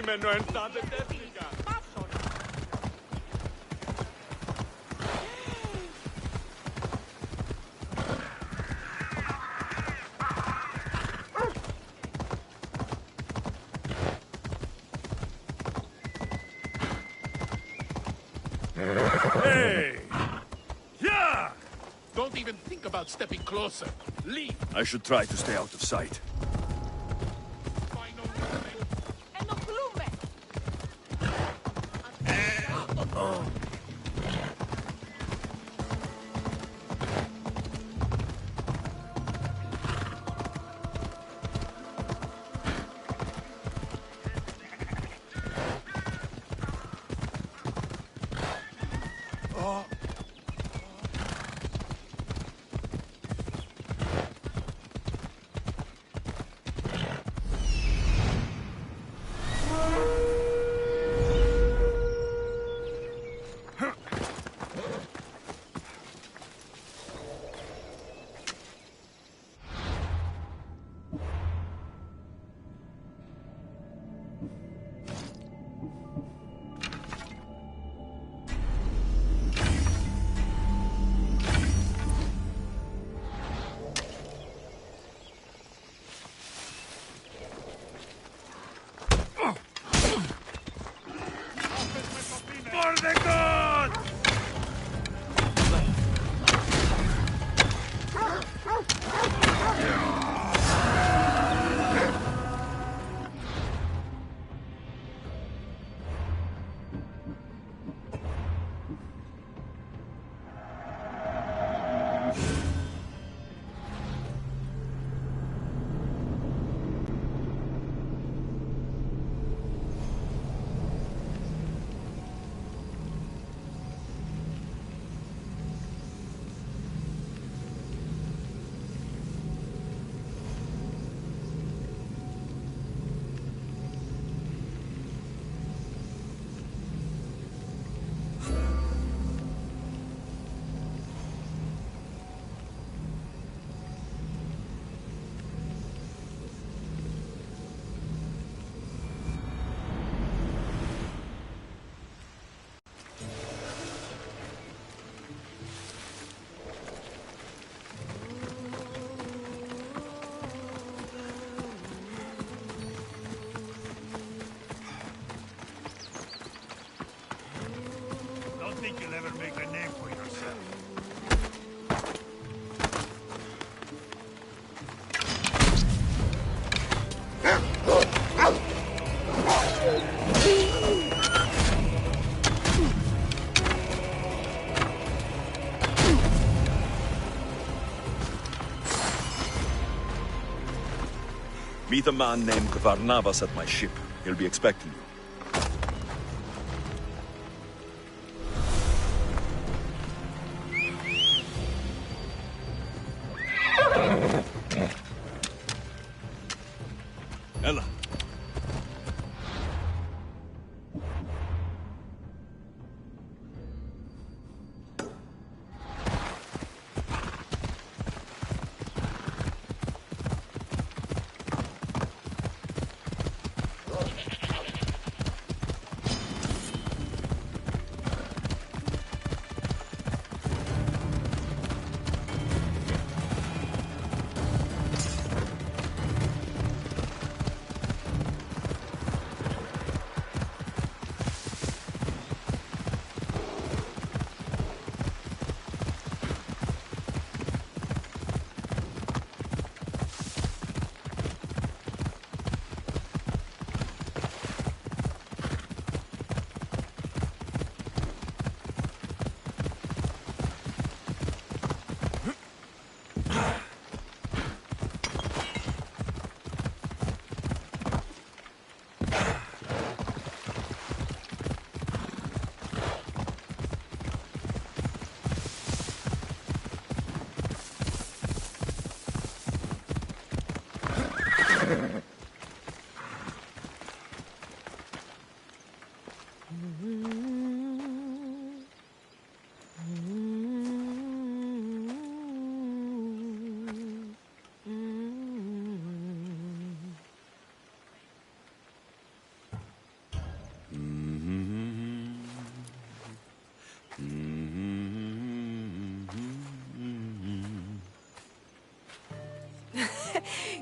κείμενο εντατετεύτηκα. Hey! Yeah! Don't even think about stepping closer. Leave. I should try to stay out of sight. Think you'll ever make a name for yourself. Meet a man named Varnavas at my ship. He'll be expecting you. Ella.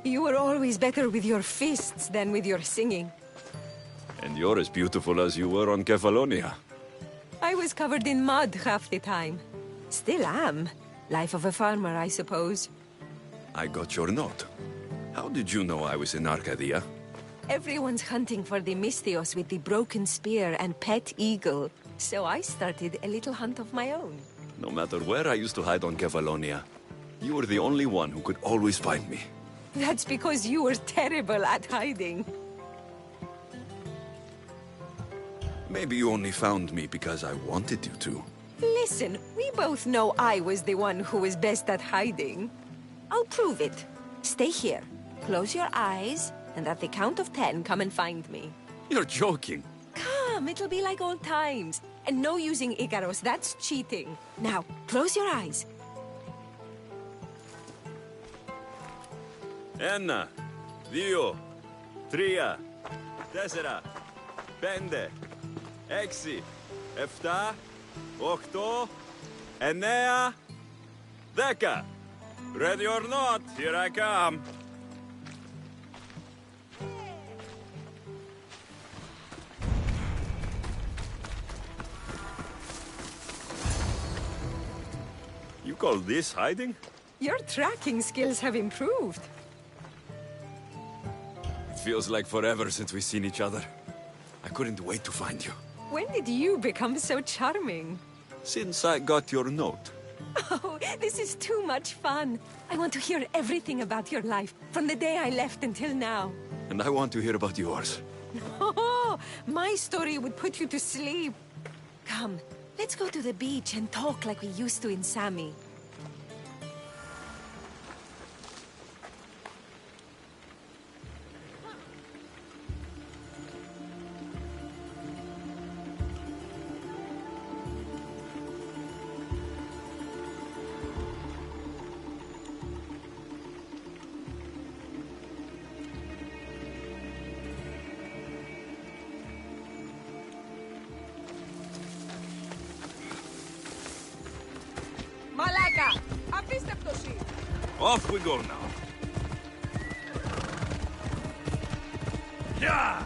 You were always better with your fists than with your singing. And you're as beautiful as you were on Kefalonia. I was covered in mud half the time. Still am. Life of a farmer, I suppose. I got your note. How did you know I was in Arcadia? Everyone's hunting for the Mystios with the broken spear and pet eagle. So I started a little hunt of my own. No matter where I used to hide on Kefalonia, you were the only one who could always find me. That's because you were terrible at hiding. Maybe you only found me because I wanted you to. Listen, we both know I was the one who was best at hiding. I'll prove it. Stay here, close your eyes, and at the count of 10, come and find me. You're joking. Come, it'll be like old times. And no using Icaros, that's cheating. Now, close your eyes. Ένα, δύο, τρία, τέσσερα, πέντε, έξι, εφτά, οχτώ, εννέα, δέκα. Ready or not, here I come. You call this hiding? Your tracking skills have improved. It feels like forever since we've seen each other. I couldn't wait to find you. When did you become so charming? Since I got your note. Oh, this is too much fun. I want to hear everything about your life, from the day I left until now. And I want to hear about yours. Oh, my story would put you to sleep. Come, let's go to the beach and talk like we used to in Sami. Μαλάκα! Απίστευτος είναι! Off we go now. Yeah!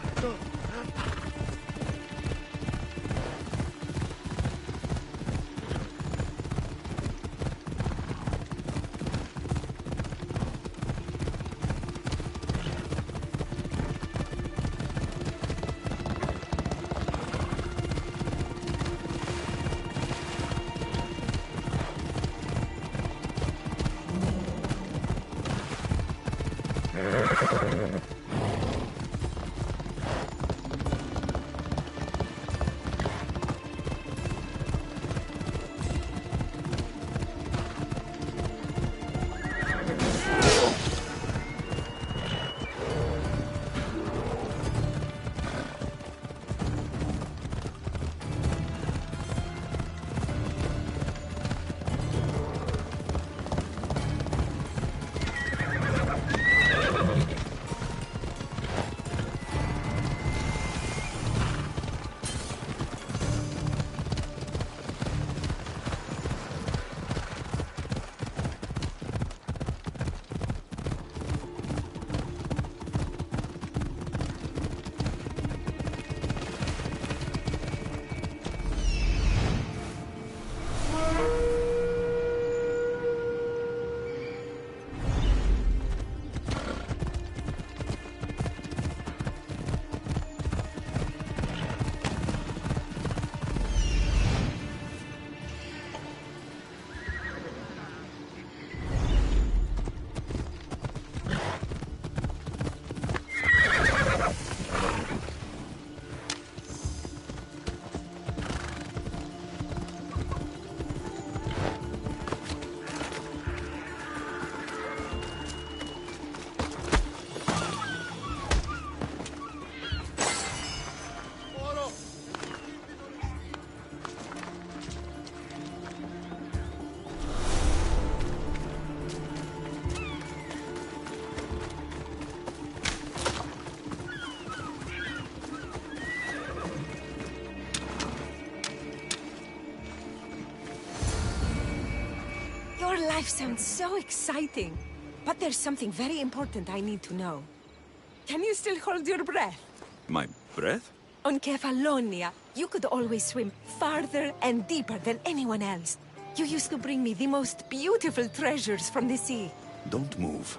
Your life sounds so exciting. But there's something very important I need to know. Can you still hold your breath? My breath? On Kefalonia, you could always swim farther and deeper than anyone else. You used to bring me the most beautiful treasures from the sea. Don't move.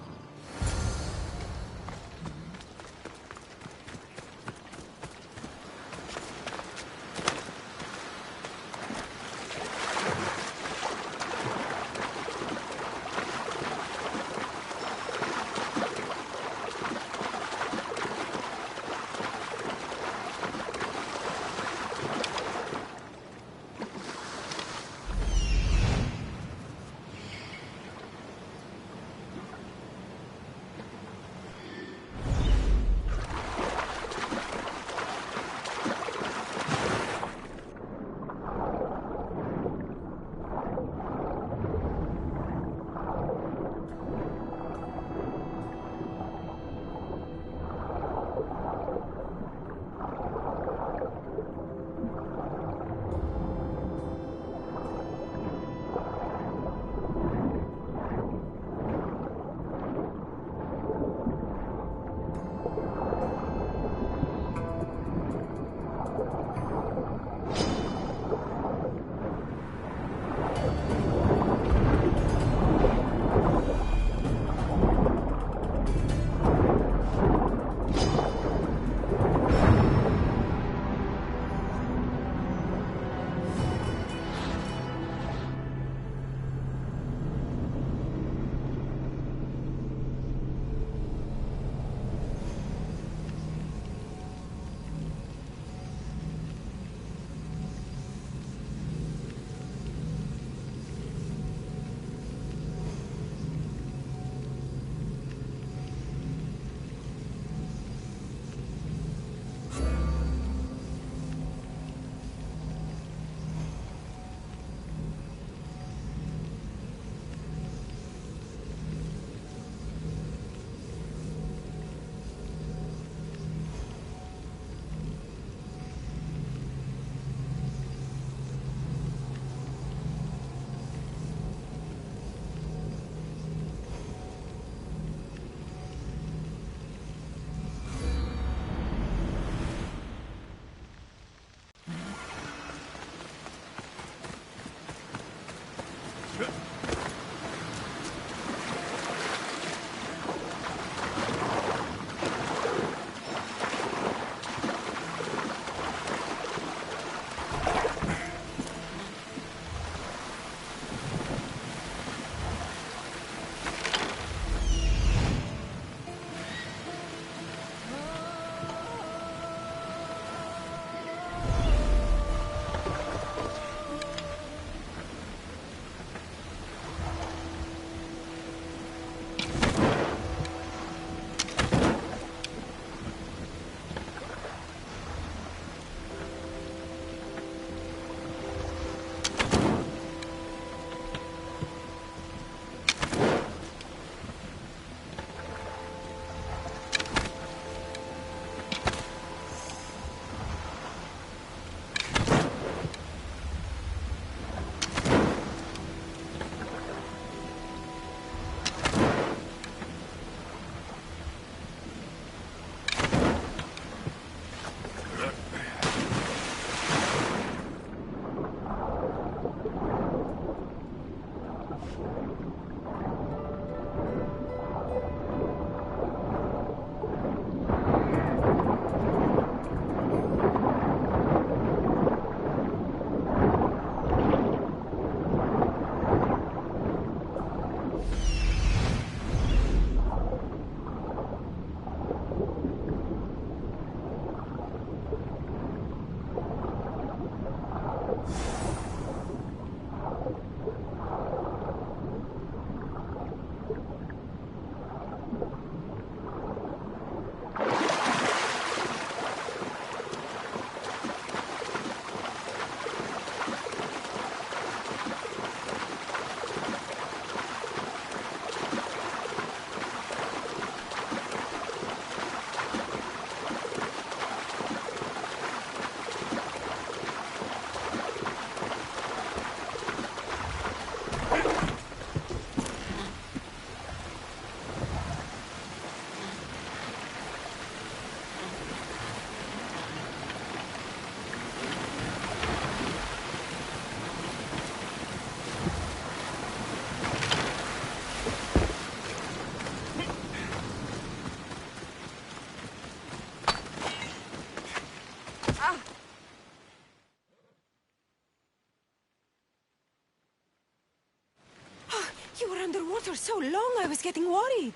After so long, I was getting worried.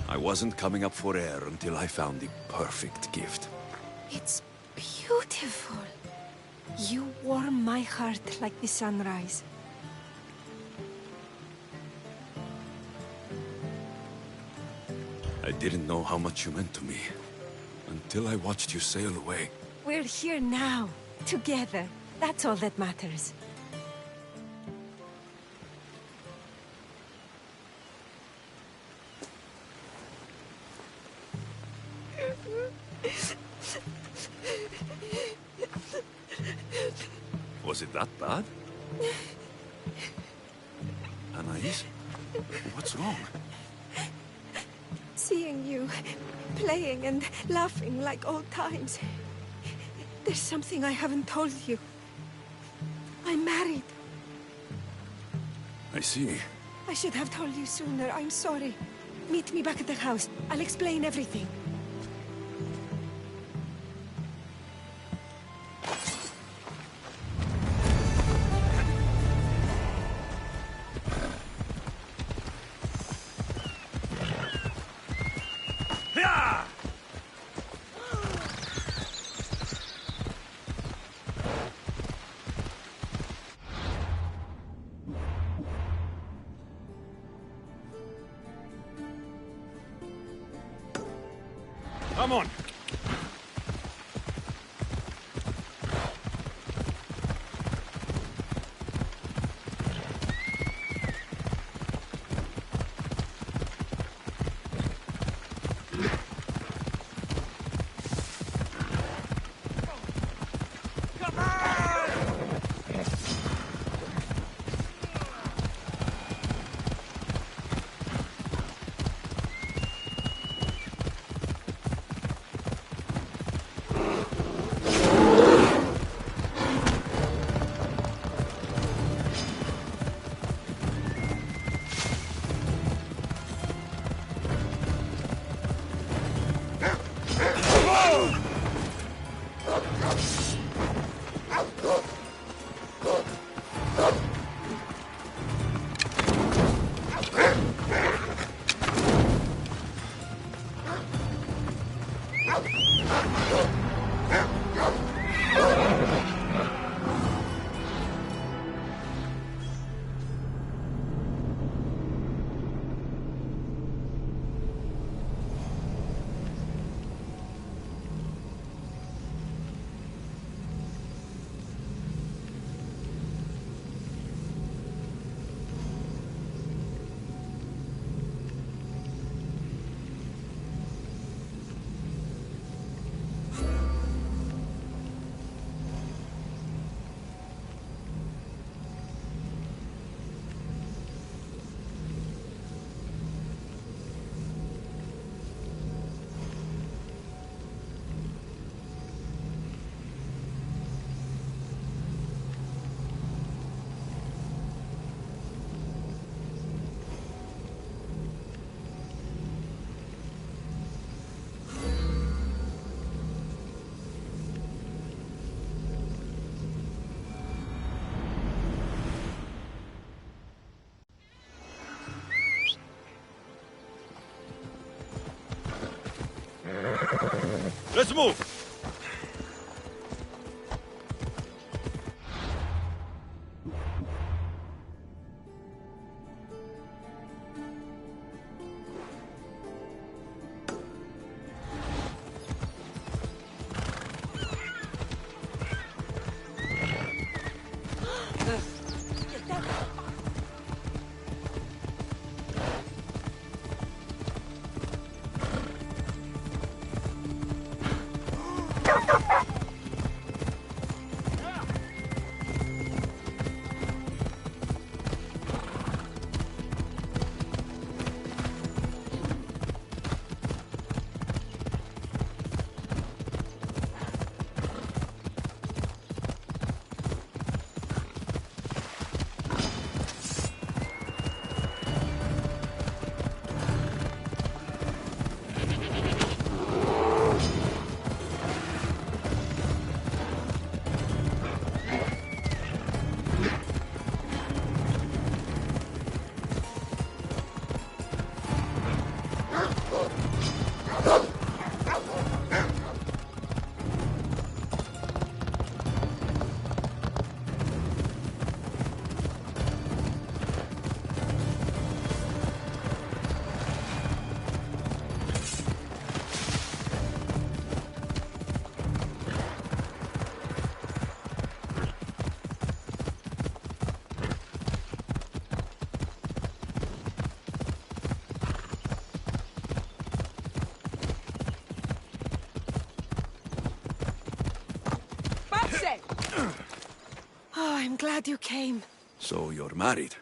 I wasn't coming up for air until I found the perfect gift. It's beautiful. You warm my heart like the sunrise. I didn't know how much you meant to me until I watched you sail away. We're here now, together. That's all that matters. Was it that bad? Anais? What's wrong? Seeing you, playing and laughing like old times. There's something I haven't told you. I'm married. I see. I should have told you sooner. I'm sorry. Meet me back at the house. I'll explain everything. Come on! Let's move! I'm glad you came. So you're married.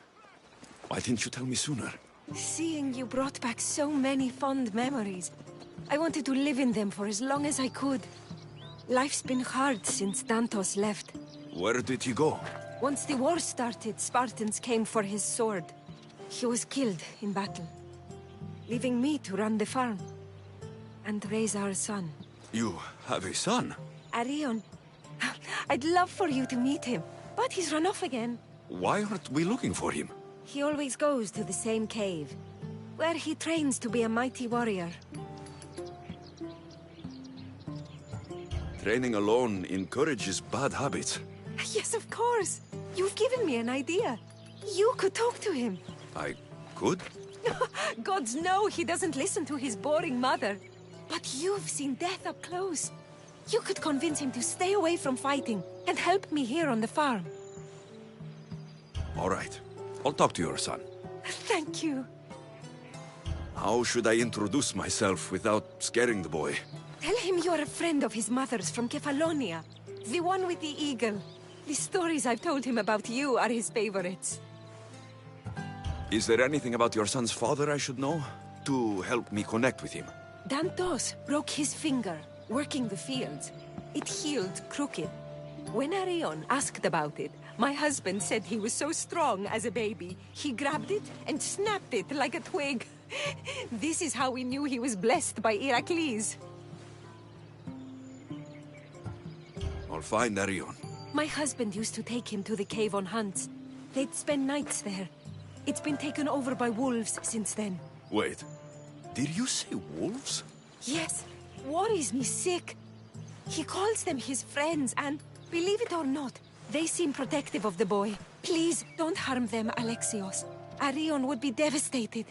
Why didn't you tell me sooner? Seeing you brought back so many fond memories. I wanted to live in them for as long as I could. Life's been hard since Dantos left. Where did he go? Once the war started, Spartans came for his sword. He was killed in battle, leaving me to run the farm and raise our son. You have a son? Arion. I'd love for you to meet him, but he's run off again. Why aren't we looking for him? He always goes to the same cave, where he trains to be a mighty warrior. Training alone encourages bad habits. Yes, of course. You've given me an idea. You could talk to him. I could? Gods know he doesn't listen to his boring mother. But you've seen death up close. You could convince him to stay away from fighting and help me here on the farm. All right. I'll talk to your son. Thank you. How should I introduce myself without scaring the boy? Tell him you're a friend of his mother's from Kefalonia. The one with the eagle. The stories I've told him about you are his favorites. Is there anything about your son's father I should know? To help me connect with him? Dantos broke his finger, working the fields. It healed crooked. When Arion asked about it, my husband said he was so strong as a baby, he grabbed it and snapped it like a twig. This is how we knew he was blessed by Heracles. I'll find Arion. My husband used to take him to the cave on hunts. They'd spend nights there. It's been taken over by wolves since then. Wait, did you say wolves? Yes, worries me sick. He calls them his friends and, believe it or not, they seem protective of the boy. Please, don't harm them, Alexios. Arion would be devastated.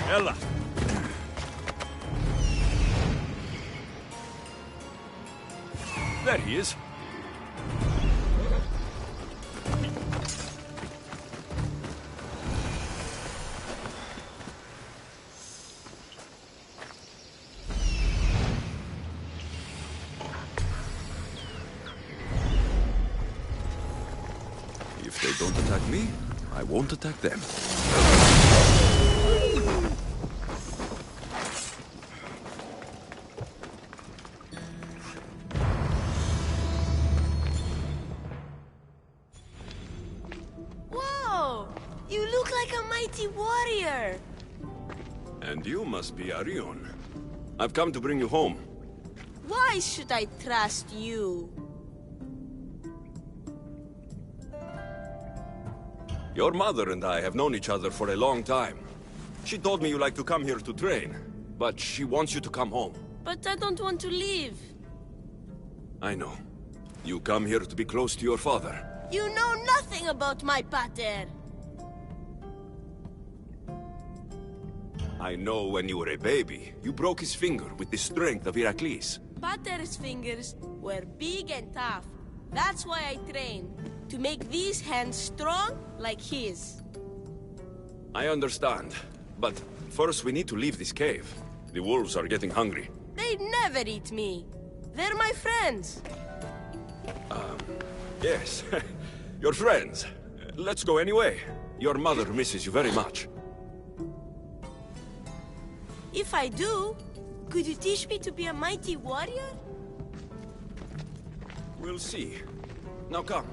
Ella! There he is. If they don't attack me, I won't attack them. Warrior! And you must be Arion. I've come to bring you home. Why should I trust you? Your mother and I have known each other for a long time. She told me you like to come here to train, but she wants you to come home. But I don't want to leave. I know. You come here to be close to your father. You know nothing about my pater. I know when you were a baby, you broke his finger with the strength of Heracles. Pater's fingers were big and tough. That's why I trained, to make these hands strong like his. I understand, but first we need to leave this cave. The wolves are getting hungry. They'd never eat me. They're my friends. Yes, your friends. Let's go anyway. Your mother misses you very much. If I do, could you teach me to be a mighty warrior? We'll see. Now come.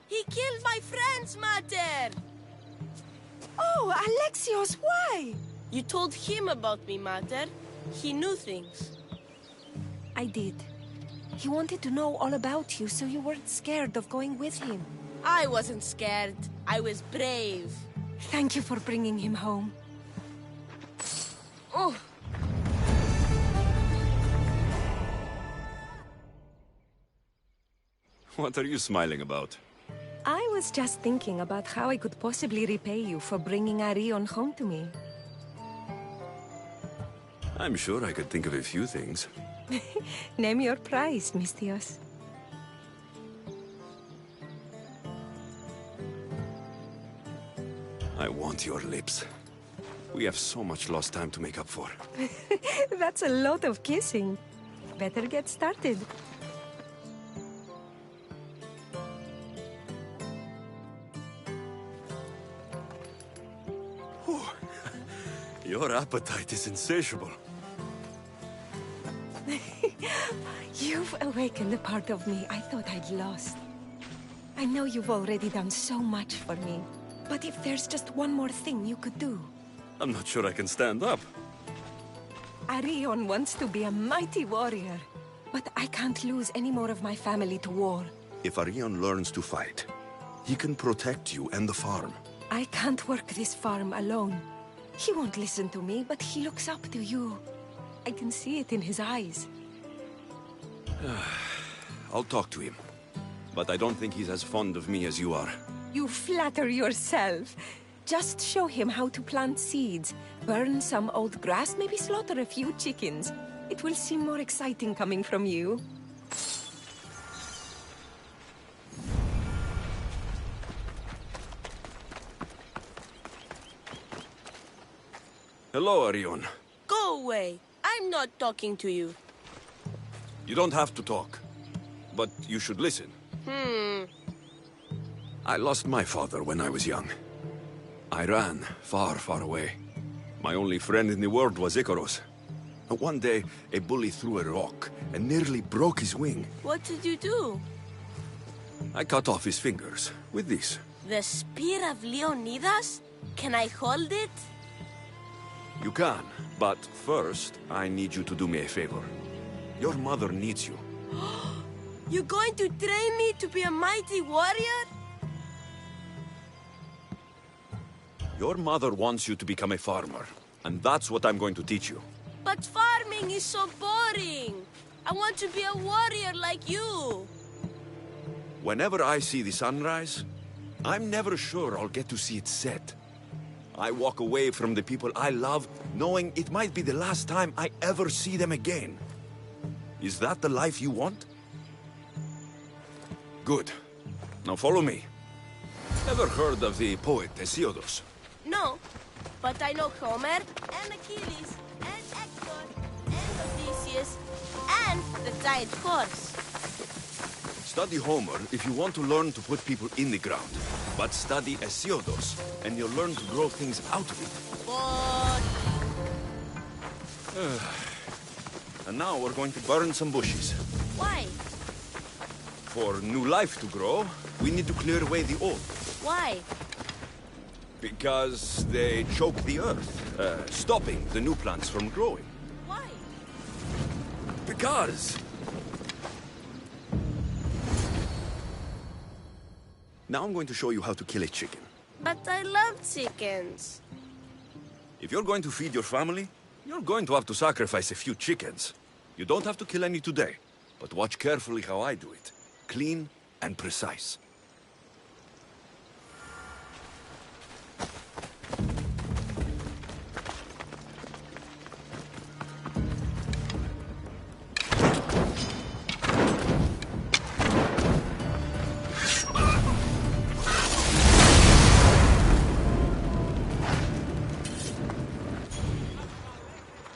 He killed my friends, Mater! Oh, Alexios, why? You told him about me, Mater. He knew things. I did. He wanted to know all about you, so you weren't scared of going with him. I wasn't scared. I was brave. Thank you for bringing him home. Oh. What are you smiling about? I was just thinking about how I could possibly repay you for bringing Arion home to me. I'm sure I could think of a few things. Name your price, Misthios. I want your lips. We have so much lost time to make up for. That's a lot of kissing. Better get started. Your appetite is insatiable. You've awakened a part of me I thought I'd lost. I know you've already done so much for me, but if there's just one more thing you could do... I'm not sure I can stand up. Arion wants to be a mighty warrior, but I can't lose any more of my family to war. If Arion learns to fight, he can protect you and the farm. I can't work this farm alone. He won't listen to me, but he looks up to you. I can see it in his eyes. I'll talk to him. But I don't think he's as fond of me as you are. You flatter yourself. Just show him how to plant seeds, burn some old grass, maybe slaughter a few chickens. It will seem more exciting coming from you. Hello, Arion. Go away. I'm not talking to you. You don't have to talk, but you should listen. I lost my father when I was young. I ran far, far away. My only friend in the world was Icaros. One day, a bully threw a rock and nearly broke his wing. What did you do? I cut off his fingers with this. The spear of Leonidas? Can I hold it? You can, but first, I need you to do me a favor. Your mother needs you. You're going to train me to be a mighty warrior? Your mother wants you to become a farmer, and that's what I'm going to teach you. But farming is so boring. I want to be a warrior like you. Whenever I see the sunrise, I'm never sure I'll get to see it set. I walk away from the people I love, knowing it might be the last time I ever see them again. Is that the life you want? Good. Now follow me. Ever heard of the poet Hesiodus? No, but I know Homer, and Achilles, and Hector, and Odysseus, and the giant horse. Study Homer if you want to learn to put people in the ground. But study Hesiodus, and you'll learn to grow things out of it. And now we're going to burn some bushes. Why? For new life to grow, we need to clear away the old. Why? Because they choke the earth, stopping the new plants from growing. Why? Because... Now I'm going to show you how to kill a chicken. But I love chickens. If you're going to feed your family, you're going to have to sacrifice a few chickens. You don't have to kill any today, but watch carefully how I do it. Clean and precise.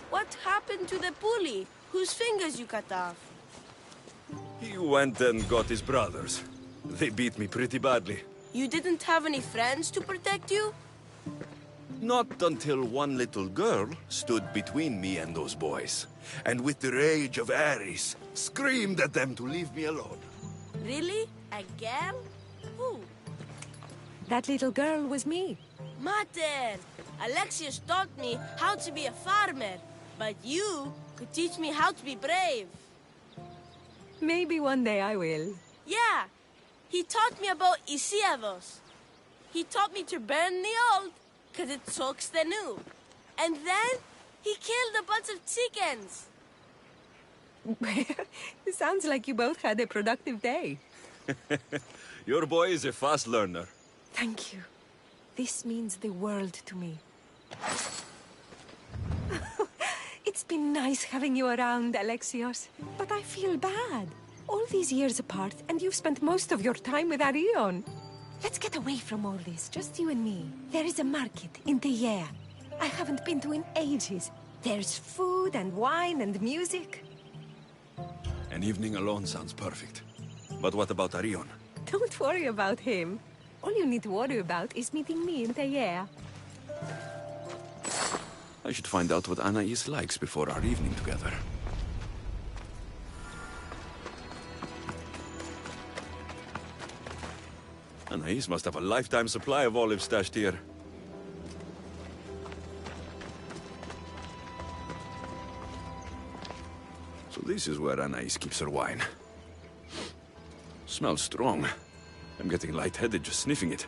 What happened to the bully whose fingers you cut off? He went and got his brothers. They beat me pretty badly. You didn't have any friends to protect you? Not until one little girl stood between me and those boys, and with the rage of Ares, screamed at them to leave me alone. Really? A girl? Who? That little girl was me. Mater! Alexios taught me how to be a farmer, but you could teach me how to be brave. Maybe one day I will. Yeah, he taught me about Hesiodus. He taught me to burn the old, because it soaks the new. And then he killed a bunch of chickens. It sounds like you both had a productive day. Your boy is a fast learner. Thank you. This means the world to me. It's been nice having you around, Alexios. But I feel bad. All these years apart, and you've spent most of your time with Arion. Let's get away from all this, just you and me. There is a market in the air. I haven't been to in ages. There's food and wine and music. An evening alone sounds perfect. But what about Arion? Don't worry about him. All you need to worry about is meeting me in the air. I should find out what Anais likes before our evening together. Anais must have a lifetime supply of olives stashed here. So this is where Anais keeps her wine. Smells strong. I'm getting lightheaded just sniffing it.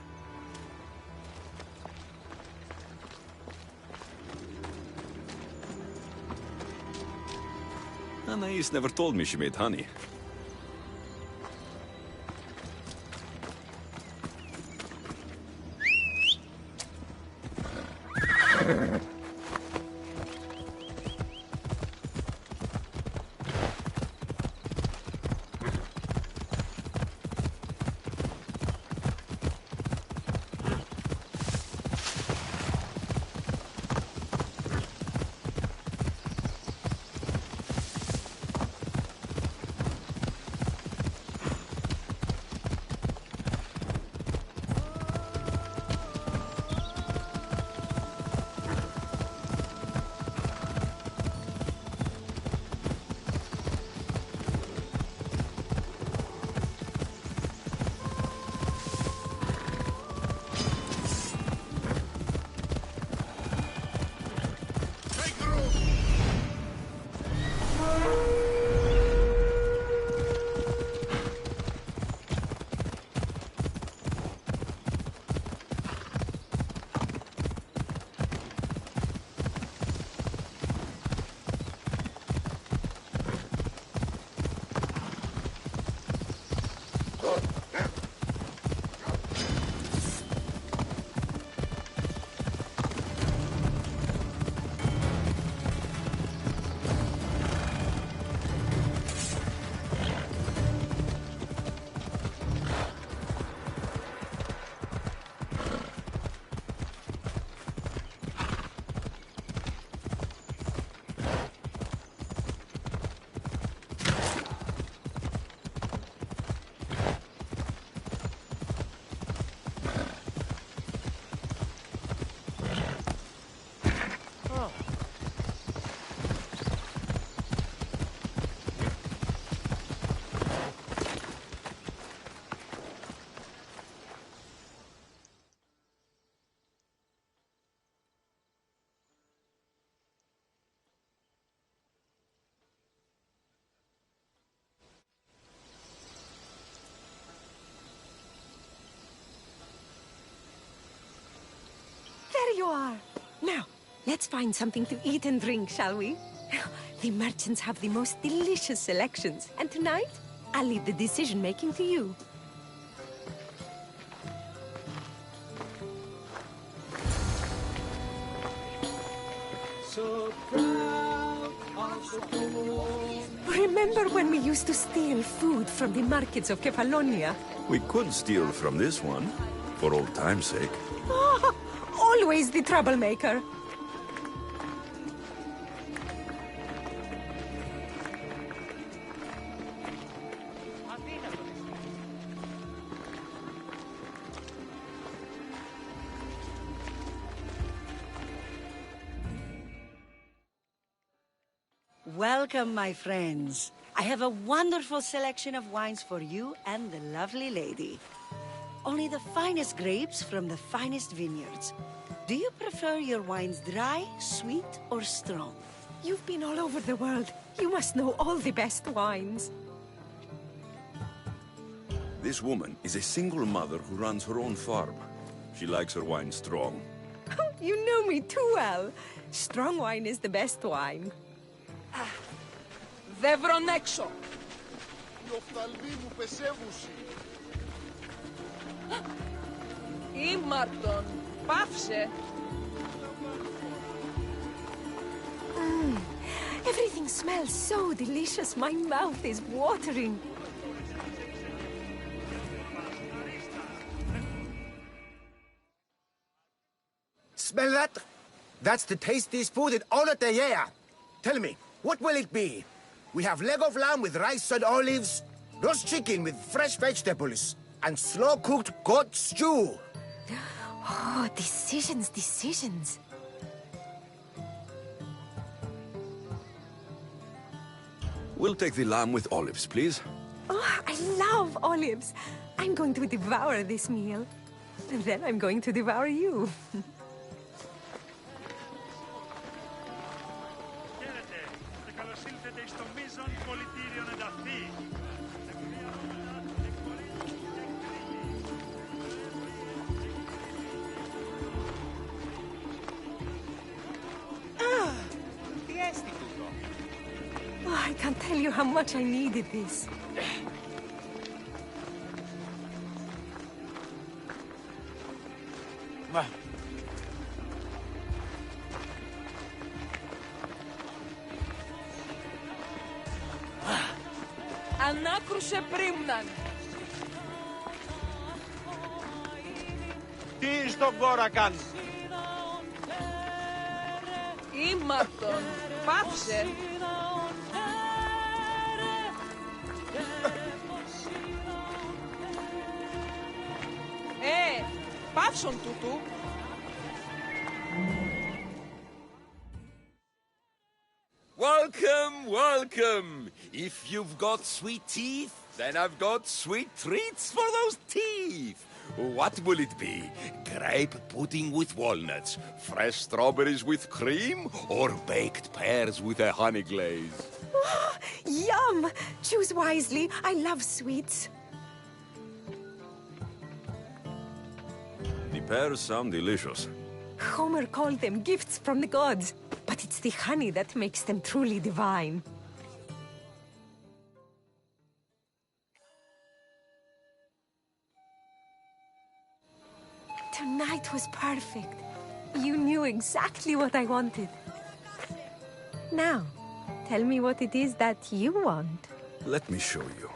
Anais never told me she made honey. There you are. Now, let's find something to eat and drink, shall we? The merchants have the most delicious selections, and tonight, I'll leave the decision-making to you. So proud of the home. Remember when we used to steal food from the markets of Kefalonia? We could steal from this one, for old time's sake. Oh, always the troublemaker. Welcome, my friends. I have a wonderful selection of wines for you and the lovely lady. Only the finest grapes from the finest vineyards. Do you prefer your wines dry, sweet, or strong? You've been all over the world. You must know all the best wines. This woman is a single mother who runs her own farm. She likes her wine strong. You know me too well. Strong wine is the best wine. Δεν βρονέξω. Οι οφθαλμοί μου πεσεύουσι. Ήμαρτον. Πάυσε. Everything smells so delicious. My mouth is watering. Smell that? That's the tastiest food in all of the year. Tell me, what will it be? We have leg of lamb with rice and olives, roast chicken with fresh vegetables, and slow-cooked goat stew. Oh, decisions, decisions. We'll take the lamb with olives, please. Oh, I love olives. I'm going to devour this meal. And then I'm going to devour you. I can't tell you how much I needed this. Ανάκρουσε πρίμναν. Τι στον κόρακαν! Ήμαρτον. Πάψε. Πάψον τούτου. Welcome, welcome! If you've got sweet teeth, then I've got sweet treats for those teeth! What will it be? Grape pudding with walnuts, fresh strawberries with cream, or baked pears with a honey glaze? Yum! Choose wisely. I love sweets. The pears sound delicious. Homer called them gifts from the gods, but it's the honey that makes them truly divine. Tonight was perfect. You knew exactly what I wanted. Now, tell me what it is that you want. Let me show you.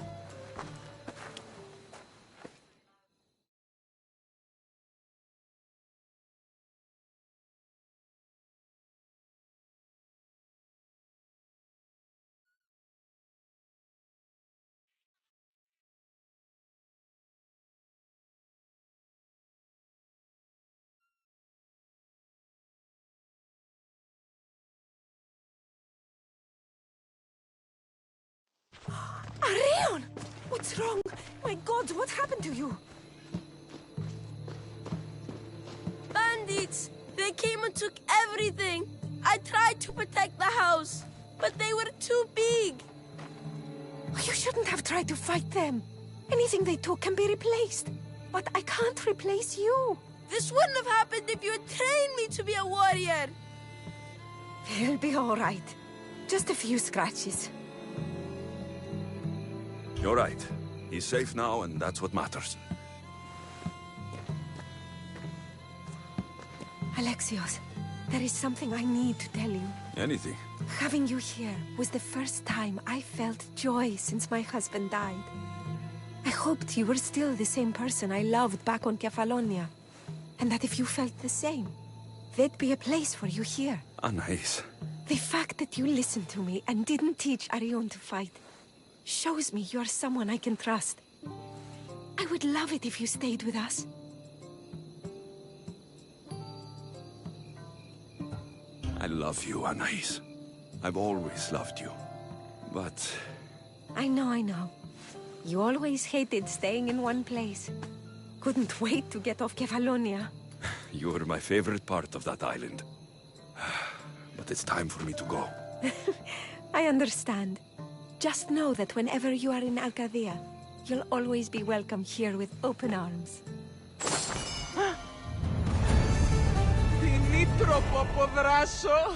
Arion! What's wrong? My God, what happened to you? Bandits! They came and took everything. I tried to protect the house, but they were too big. You shouldn't have tried to fight them. Anything they took can be replaced. But I can't replace you. This wouldn't have happened if you had trained me to be a warrior. It'll be all right. Just a few scratches. You're right. He's safe now, and that's what matters. Alexios, there is something I need to tell you. Anything. Having you here was the first time I felt joy since my husband died. I hoped you were still the same person I loved back on Kefalonia. And that if you felt the same, there'd be a place for you here. Anais. The fact that you listened to me and didn't teach Arion to fight shows me you're someone I can trust. I would love it if you stayed with us. I love you, Anais. I've always loved you. But... I know. You always hated staying in one place. Couldn't wait to get off Kefalonia. you were my favorite part of that island. But it's time for me to go. I understand. Just know that whenever you are in Arcadia, you'll always be welcome here with open arms. Τι τρόπο αποδράσω.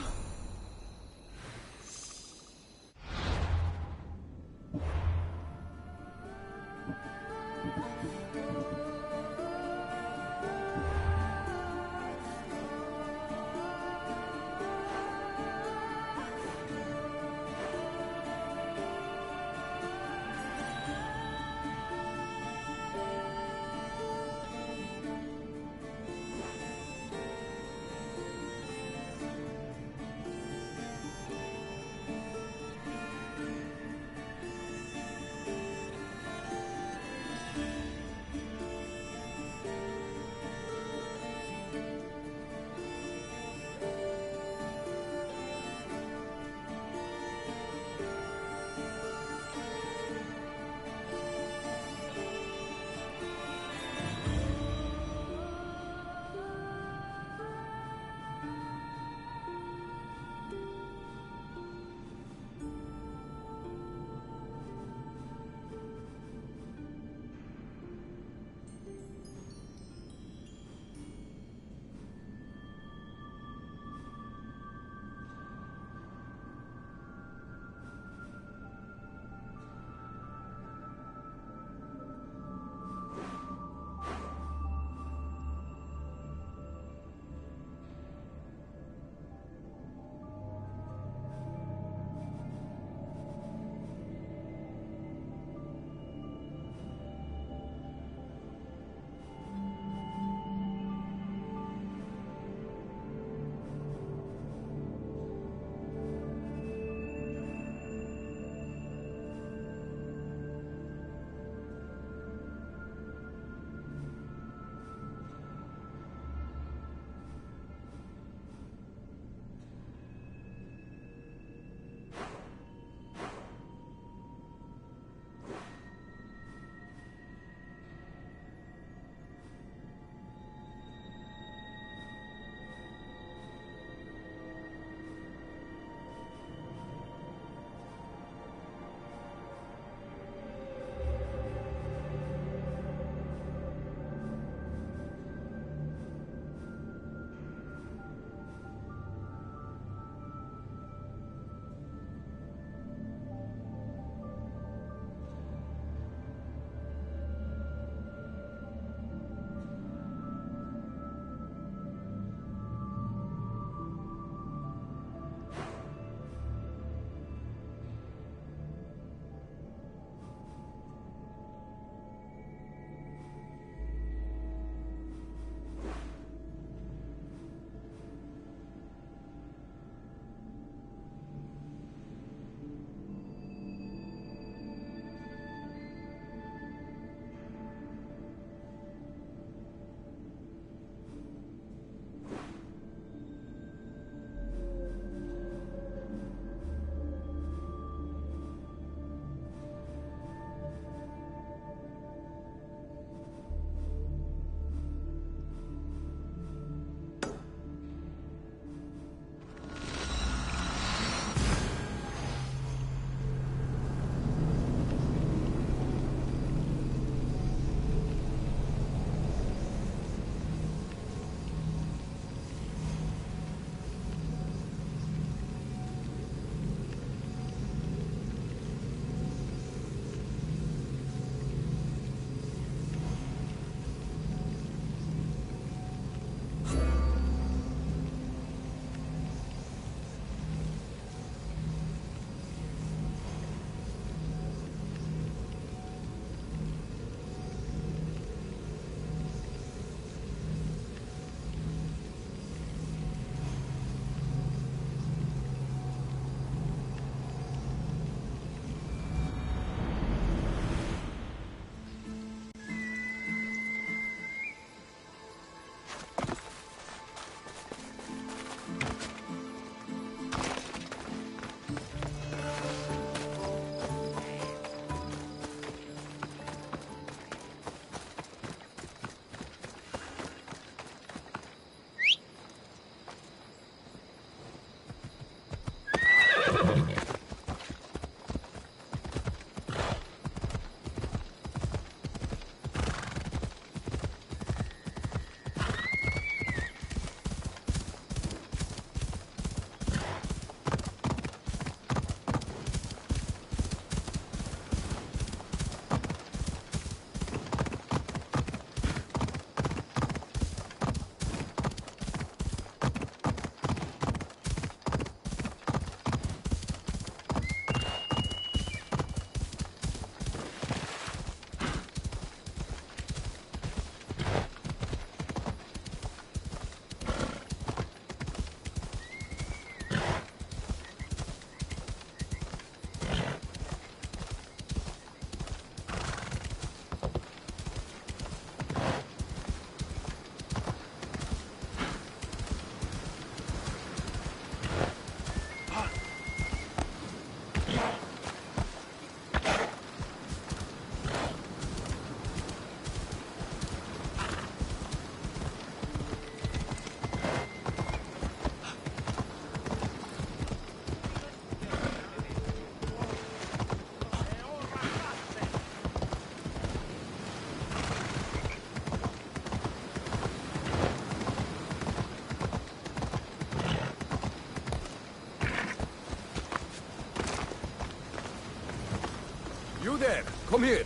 You there, come here.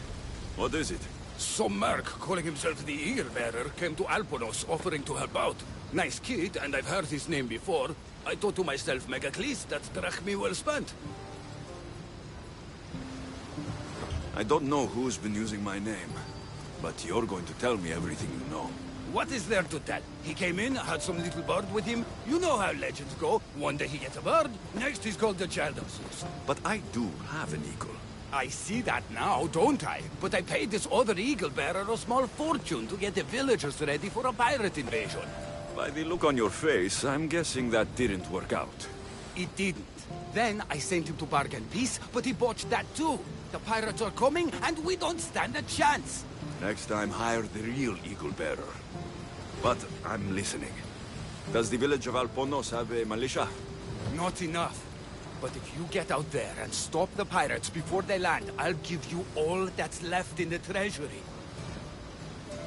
What is it? Some merc calling himself the Eagle Bearer came to Alponos offering to help out. Nice kid, and I've heard his name before. I thought to myself, Megakles, that's drachmi well spent. I don't know who's been using my name, but you're going to tell me everything you know. What is there to tell? He came in, had some little bird with him. You know how legends go. One day he gets a bird, next he's called the child of Zeus. But I do have an eagle. I see that now, don't I? But I paid this other eagle bearer a small fortune to get the villagers ready for a pirate invasion. By the look on your face, I'm guessing that didn't work out. It didn't. Then I sent him to bargain peace, but he botched that too. The pirates are coming, and we don't stand a chance. Next time, hire the real eagle bearer. But I'm listening. Does the village of Alponos have a militia? Not enough. But if you get out there and stop the pirates before they land, I'll give you all that's left in the treasury.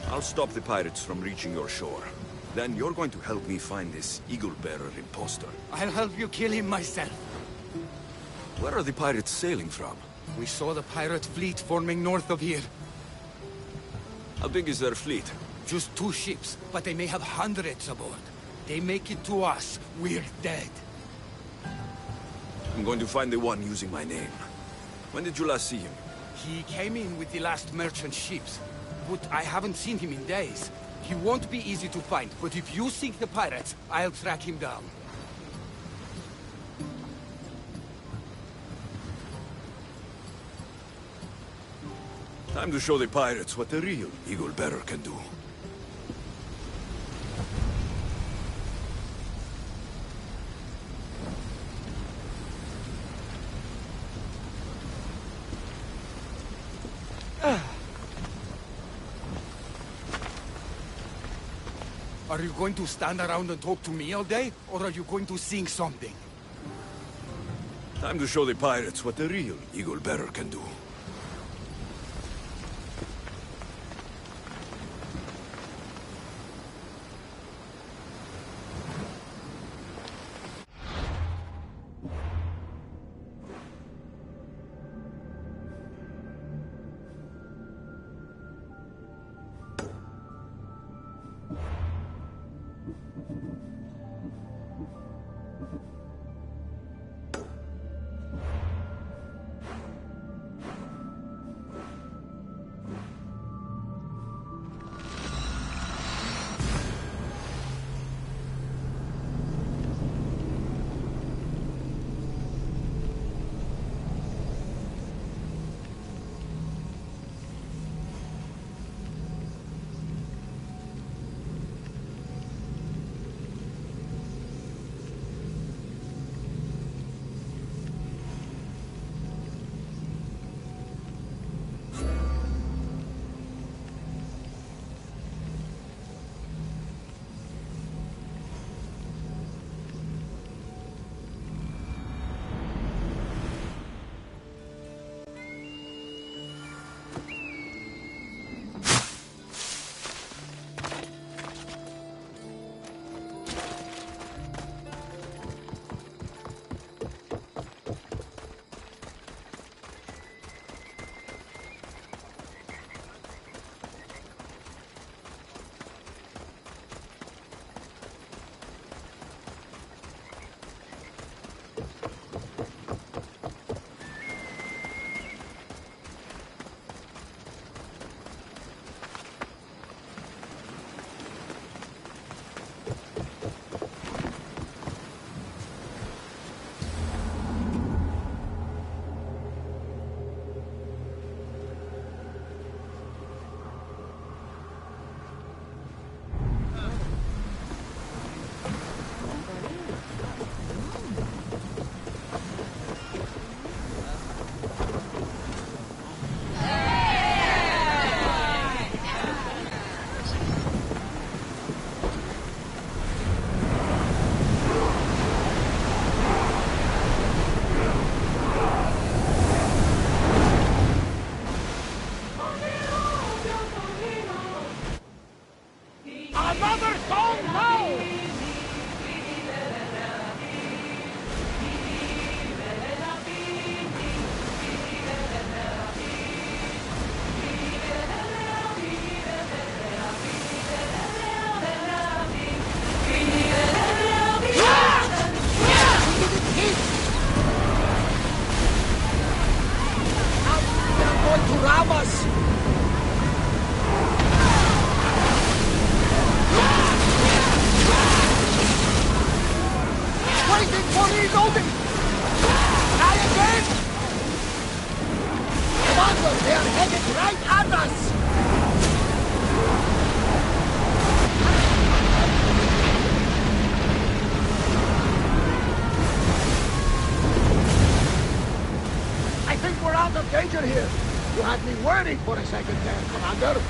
I'll stop the pirates from reaching your shore. Then you're going to help me find this eagle-bearer imposter. I'll help you kill him myself. Where are the pirates sailing from? We saw the pirate fleet forming north of here. How big is their fleet? Just 2 ships, but they may have hundreds aboard. They make it to us, we're dead. I'm going to find the one using my name. When did you last see him? He came in with the last merchant ships, but I haven't seen him in days. He won't be easy to find, but if you sink the pirates, I'll track him down. Time to show the pirates what the real eagle-bearer can do. Are you going to stand around and talk to me all day, or are you going to sing something? Time to show the pirates what the real eagle-bearer can do. us! I think we're out of danger here. You had me worried for a second there, Commander.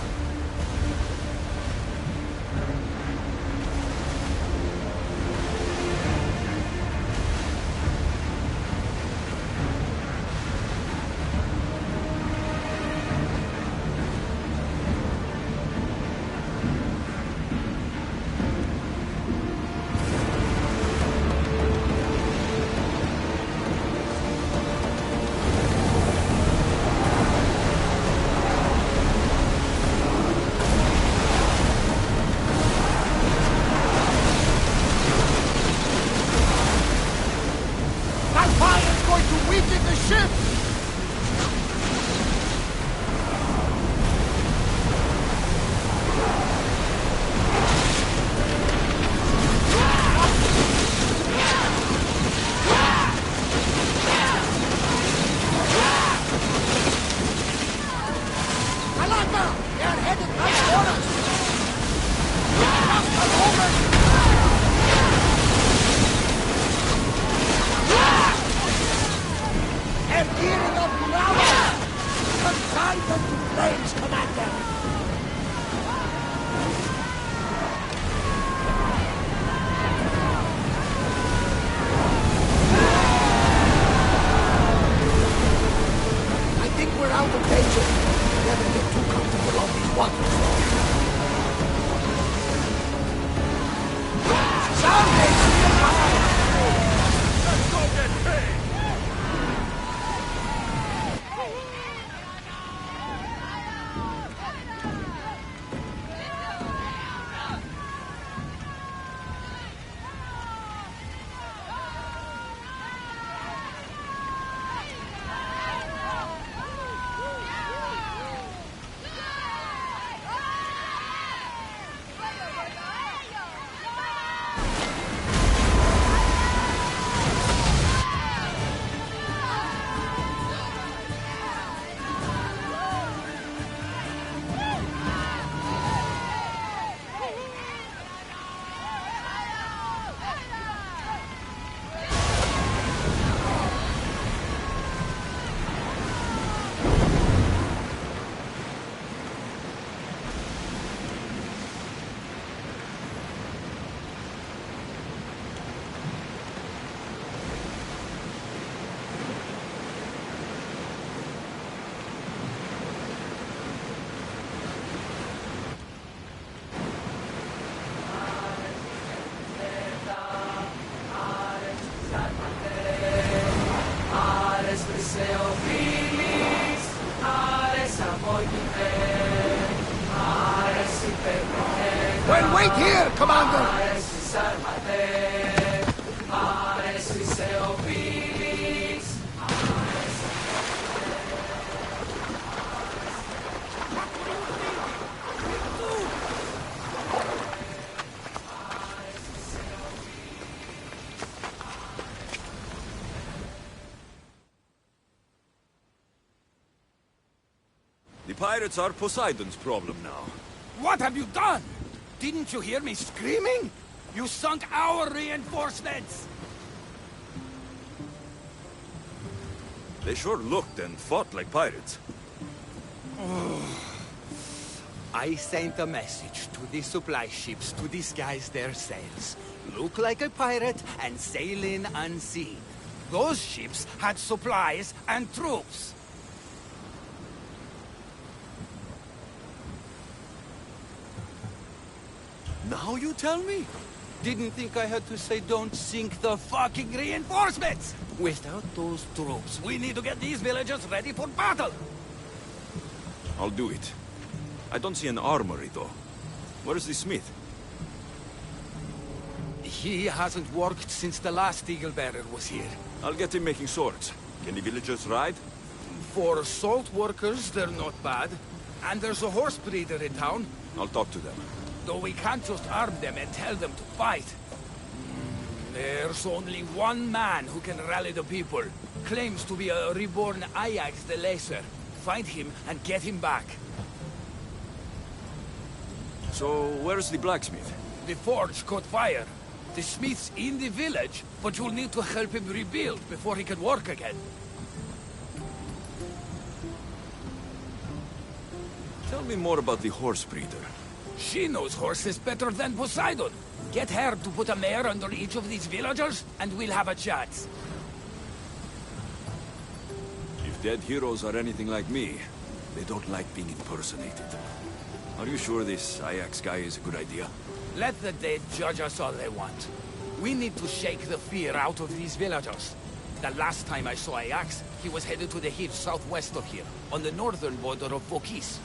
Well, wait here, Commander! The pirates are Poseidon's problem now. What have you done? Didn't you hear me screaming? You sunk our reinforcements! They sure looked and fought like pirates. I sent a message to the supply ships to disguise their sails. Look like a pirate and sail in unseen. Those ships had supplies and troops. Now you tell me? Didn't think I had to say don't sink the fucking reinforcements! Without those troops, we need to get these villagers ready for battle! I'll do it. I don't see an armory, though. Where's the smith? He hasn't worked since the last Eagle Bearer was here. I'll get him making swords. Can the villagers ride? For salt workers, they're not bad. And there's a horse breeder in town. I'll talk to them. Though we can't just arm them and tell them to fight. There's only one man who can rally the people. Claims to be a reborn Ajax the Lesser. Find him and get him back. So, where's the blacksmith? The forge caught fire. The smith's in the village, but you'll need to help him rebuild before he can work again. Tell me more about the horse breeder. She knows horses better than Poseidon. Get her to put a mare under each of these villagers, and we'll have a chat. If dead heroes are anything like me, they don't like being impersonated. Are you sure this Ajax guy is a good idea? Let the dead judge us all they want. We need to shake the fear out of these villagers. The last time I saw Ajax, he was headed to the hills southwest of here, on the northern border of Phokis.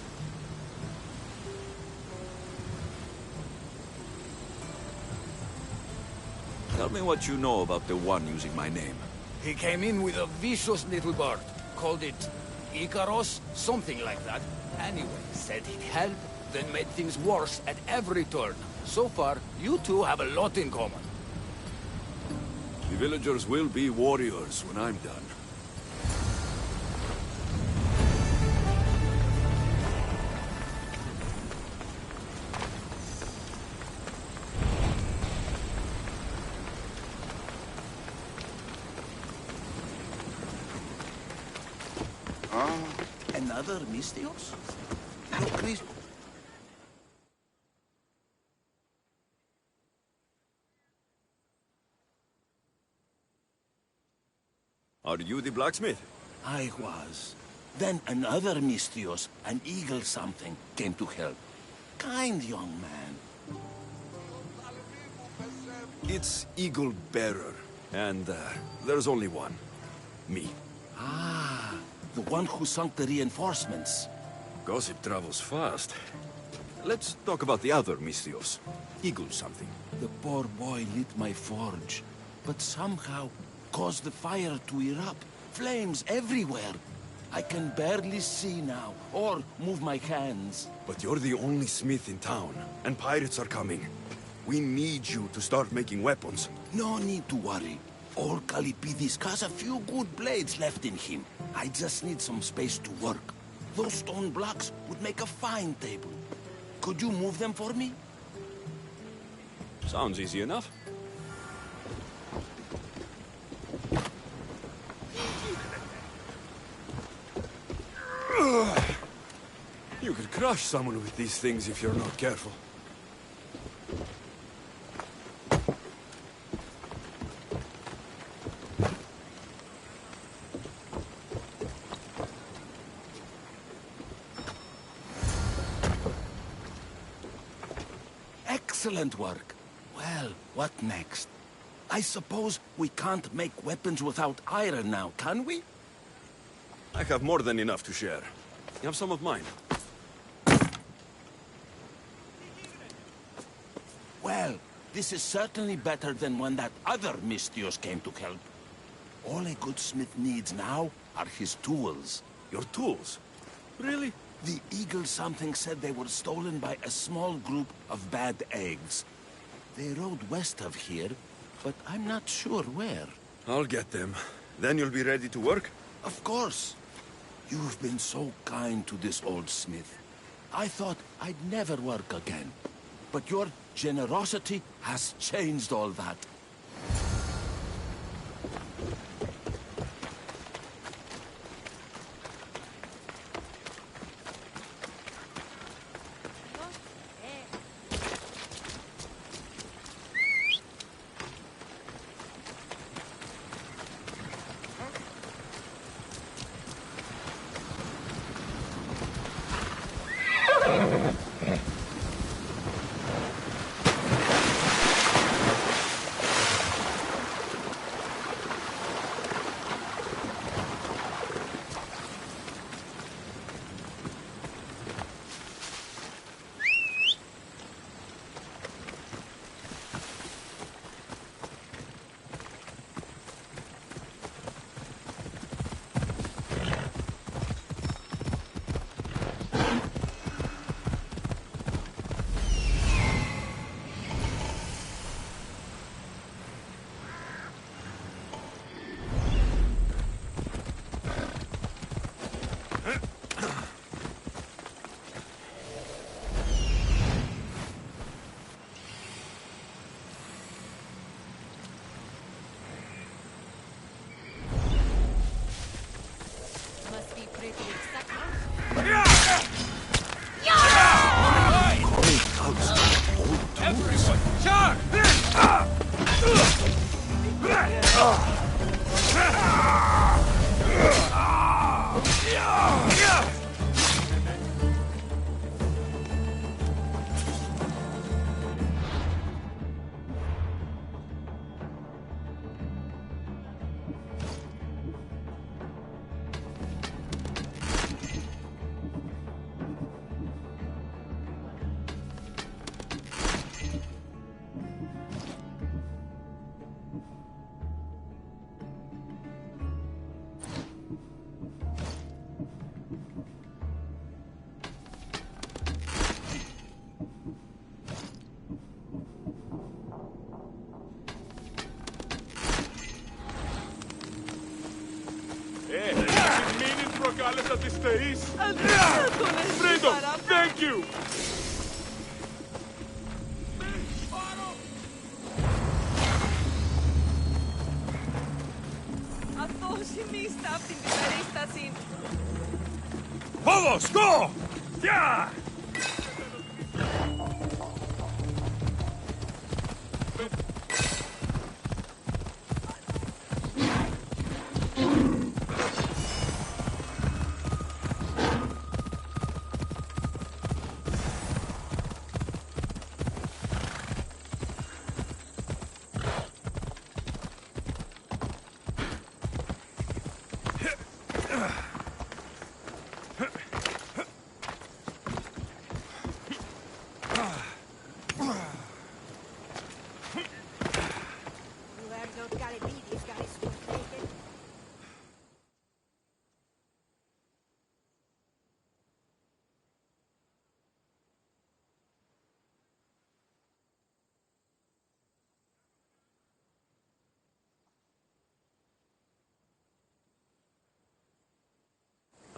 Tell me what you know about the one using my name. He came in with a vicious little bird. Called it Icaros, something like that. Anyway, said he'd help, then made things worse at every turn. So far, you two have a lot in common. The villagers will be warriors when I'm done. Another Mystios? Locride? Are you the blacksmith? I was. Then another Mystios, an eagle something, came to help. Kind young man. It's Eagle Bearer, and there's only one. Me. Ah, the one who sunk the reinforcements. Gossip travels fast. Let's talk about the other Mystios. Eagle something. The poor boy lit my forge, but somehow caused the fire to erupt. Flames everywhere. I can barely see now, or move my hands. But you're the only smith in town, and pirates are coming. We need you to start making weapons. No need to worry. Old Kalipidis has a few good blades left in him. I just need some space to work. Those stone blocks would make a fine table. Could you move them for me? Sounds easy enough. You could crush someone with these things if you're not careful. Excellent work. Well, what next? I suppose we can't make weapons without iron now, can we? I have more than enough to share. You have some of mine. Well, this is certainly better than when that other Mystios came to help. All a good smith needs now are his tools. Your tools? Really? The eagle something said they were stolen by a small group of bad eggs. They rode west of here, but I'm not sure where. I'll get them. Then you'll be ready to work? Of course. You've been so kind to this old smith. I thought I'd never work again. But your generosity has changed all that. θέλετε να τις θεείς. Freedom, thank you. Αυτός συνίστα αυτήν την περίσταση. Phokis, go! Yeah!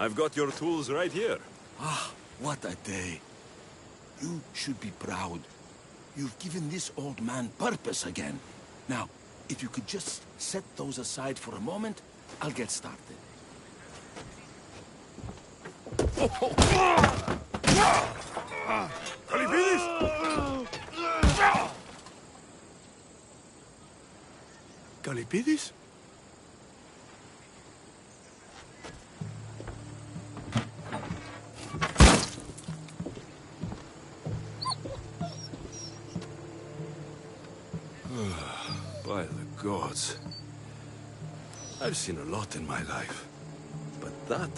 I've got your tools right here. Ah, what a day. You should be proud. You've given this old man purpose again. Now, if you could just set those aside for a moment, I'll get started. Καλυπίδης! Καλυπίδης? By the gods. I've seen a lot in my life, but that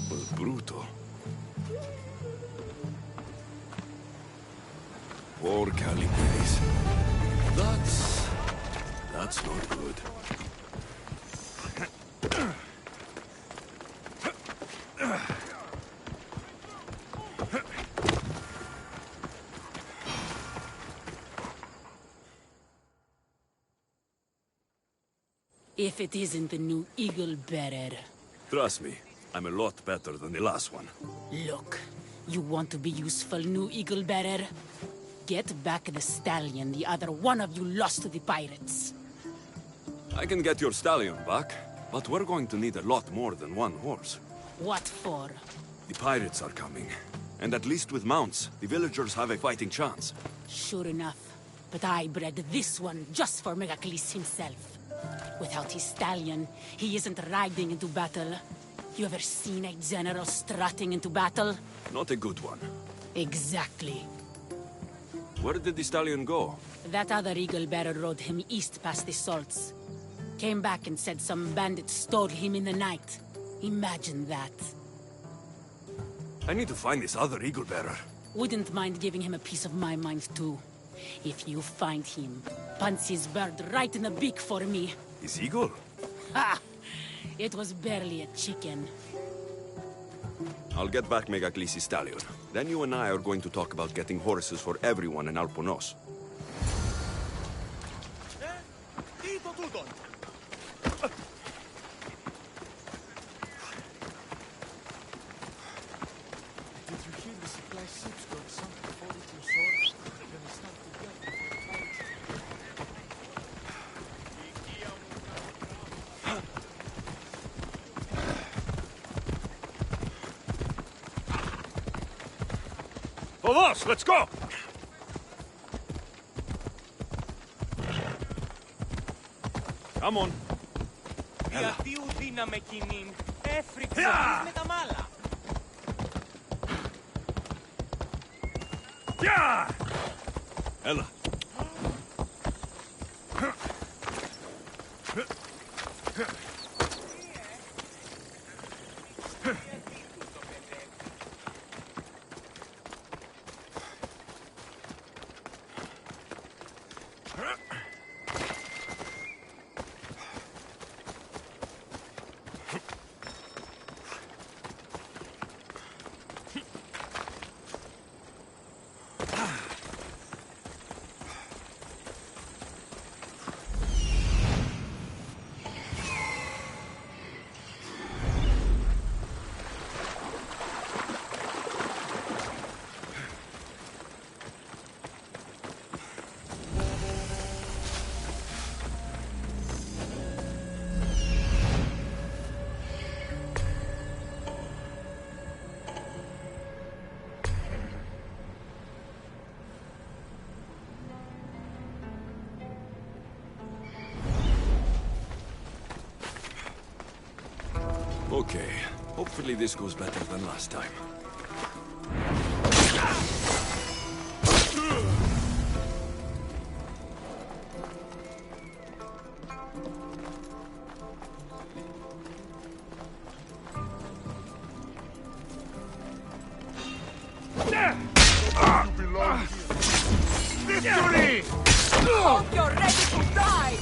was brutal. Poor Calipes. That's not good. If it isn't the new eagle bearer. Trust me, I'm a lot better than the last one. Look, you want to be useful, new eagle bearer? Get back the stallion the other one of you lost to the pirates. I can get your stallion back, but we're going to need a lot more than one horse. What for? The pirates are coming, and at least with mounts, the villagers have a fighting chance. Sure enough, but I bred this one just for Megakles himself. Without his stallion, he isn't riding into battle. You ever seen a general strutting into battle? Not a good one. Exactly. Where did the stallion go? That other eagle bearer rode him east past the salts. Came back and said some bandit stole him in the night. Imagine that. I need to find this other eagle bearer. Wouldn't mind giving him a piece of my mind too. If you find him, punch his bird right in the beak for me. His eagle? Ha! It was barely a chicken. I'll get back Megakles' stallion. Then you and I are going to talk about getting horses for everyone in Alponos. Did you hear the supply ships got sunk before it was sold? Gonna start to get before the pirates. Phokis, let's go! Come on. Γιατί ουδύναμε κοινήν, έφρυξε με τα μάλα. Ella. Okay. Hopefully this goes better than last time. Victory! Hope you're ready to die!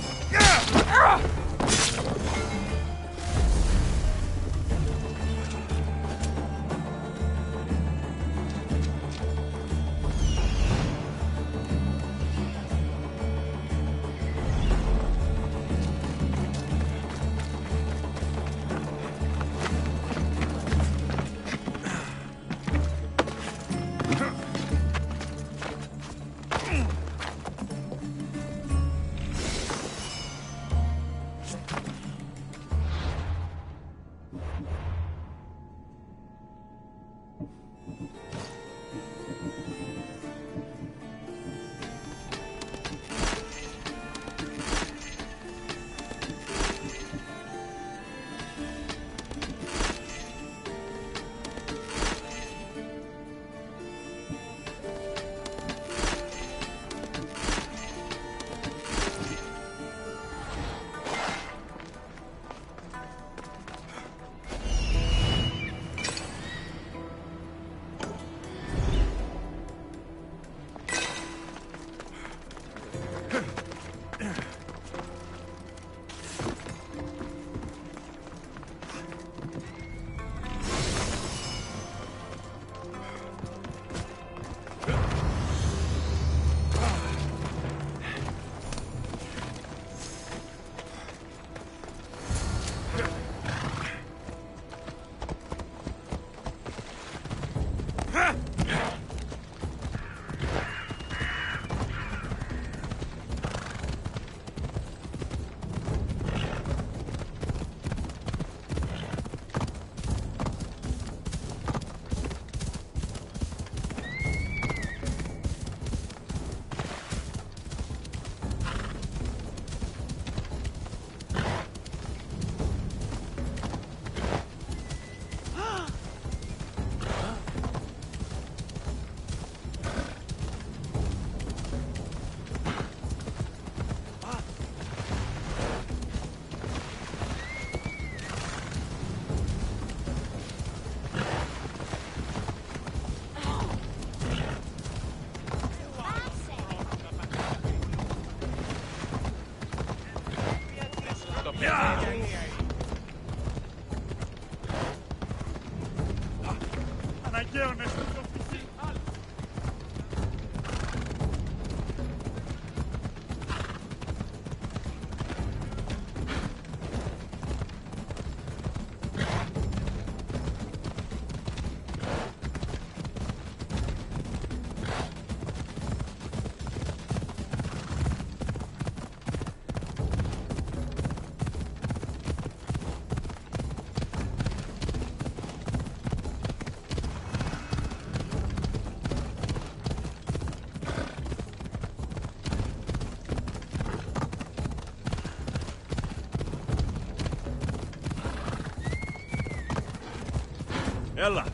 Ella!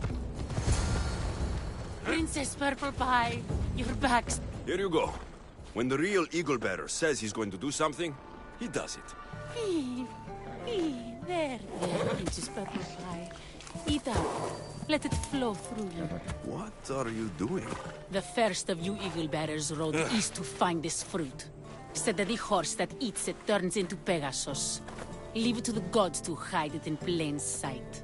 Princess Purple Pie, you're back. Here you go. When the real Eagle Bearer says he's going to do something, he does it. There, Princess Purple Pie. Eat up. Let it flow through you. What are you doing? The first of you Eagle Bearers rode east to find this fruit. Said that the horse that eats it turns into Pegasus. Leave it to the gods to hide it in plain sight.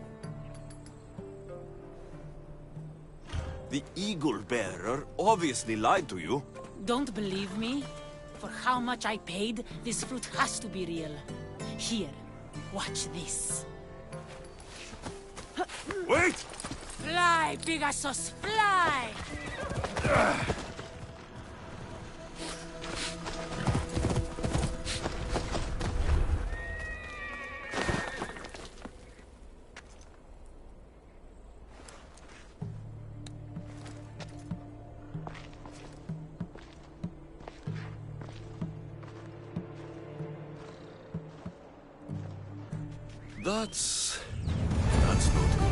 The Eagle Bearer obviously lied to you. Don't believe me? For how much I paid, this fruit has to be real. Here, watch this. Wait! Fly, Pegasus, fly! That's That's not good.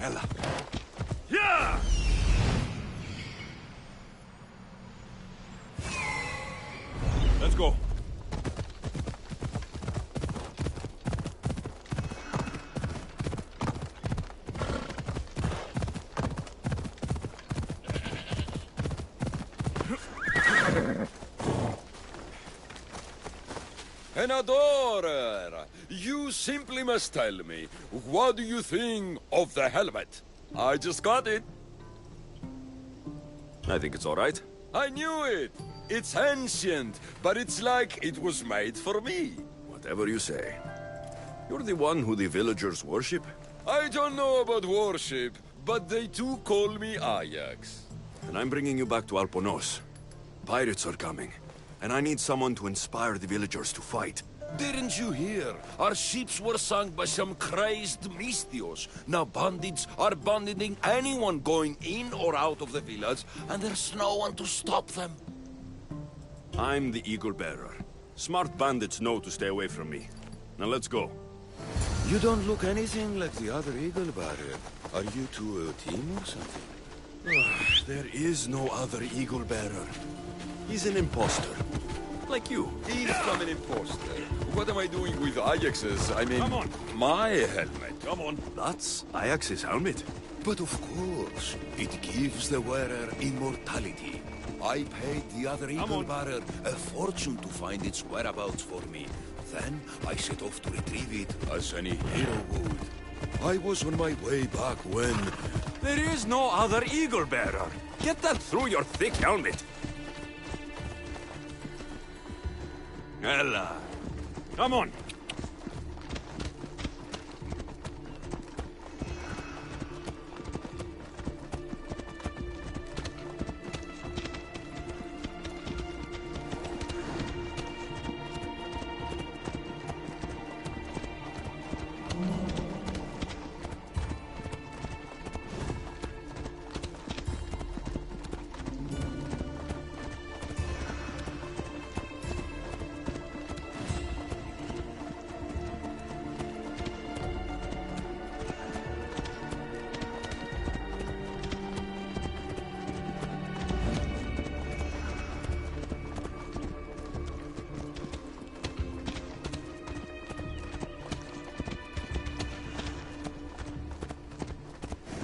Ella. Yeah! Let's go. An adorer! You simply must tell me, what do you think of the helmet? I just got it. I think it's all right. I knew it! It's ancient, but it's like it was made for me. Whatever you say. You're the one who the villagers worship? I don't know about worship, but they do call me Ajax. And I'm bringing you back to Alponos. Pirates are coming, and I need someone to inspire the villagers to fight. Didn't you hear? Our ships were sunk by some crazed Mystios. Now bandits are banditing anyone going in or out of the village, and there's no one to stop them. I'm the Eagle Bearer. Smart bandits know to stay away from me. Now let's go. You don't look anything like the other Eagle Bearer. Are you two a team or something? There is no other Eagle Bearer. He's an imposter. like you. If I'm an imposter, what am I doing with Ajax's, Come on. my helmet? Come on. That's Ajax's helmet. But of course, it gives the wearer immortality. I paid the other eagle bearer a fortune to find its whereabouts for me. Then I set off to retrieve it as any hero would. I was on my way back when... There is no other eagle bearer. Get that through your thick helmet. Ella. Come on.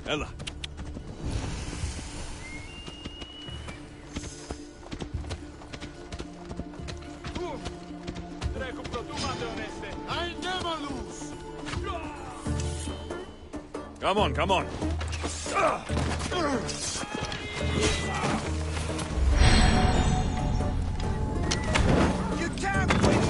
Ella. Come on, come on. You can't win!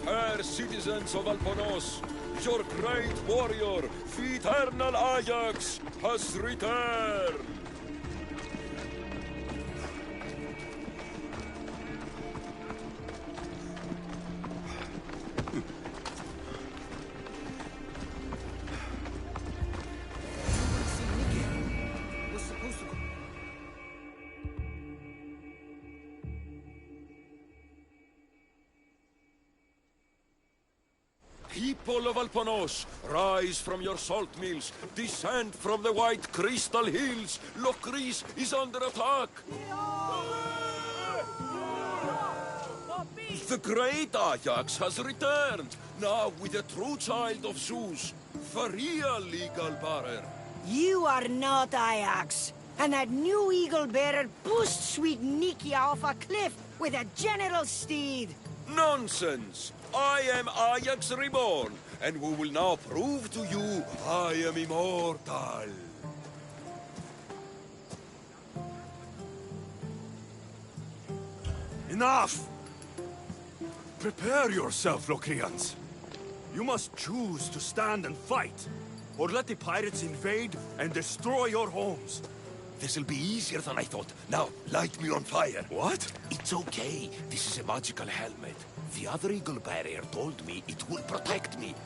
Fair citizens of Alponos, your great warrior, the eternal Ajax, has returned! People of Alponos, rise from your salt mills, descend from the white crystal hills. Locride is under attack. The great Ajax has returned, now with the true child of Zeus, the real eagle bearer. You are not Ajax, and that new eagle bearer pushed sweet Nikia off a cliff with a general steed. Nonsense! I am Ajax reborn, and we will now prove to you I am immortal. Enough! Prepare yourself, Locrians. You must choose to stand and fight, or let the pirates invade and destroy your homes. This'll be easier than I thought. Now, light me on fire. What? It's okay. This is a magical helmet. The other eagle barrier told me it will protect me.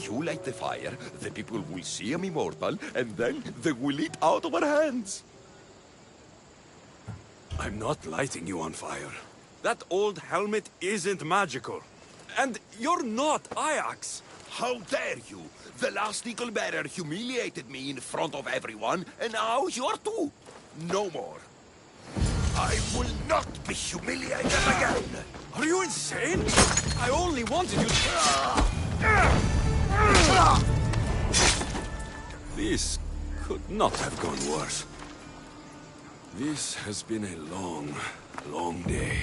You light the fire, the people will see I'm immortal, and then they will eat out of our hands. I'm not lighting you on fire. That old helmet isn't magical. And you're not Ajax. How dare you? The last eagle bearer humiliated me in front of everyone, and now you're too. No more. I will not be humiliated again! Are you insane? I only wanted you This could not have gone worse. This has been a long, long day.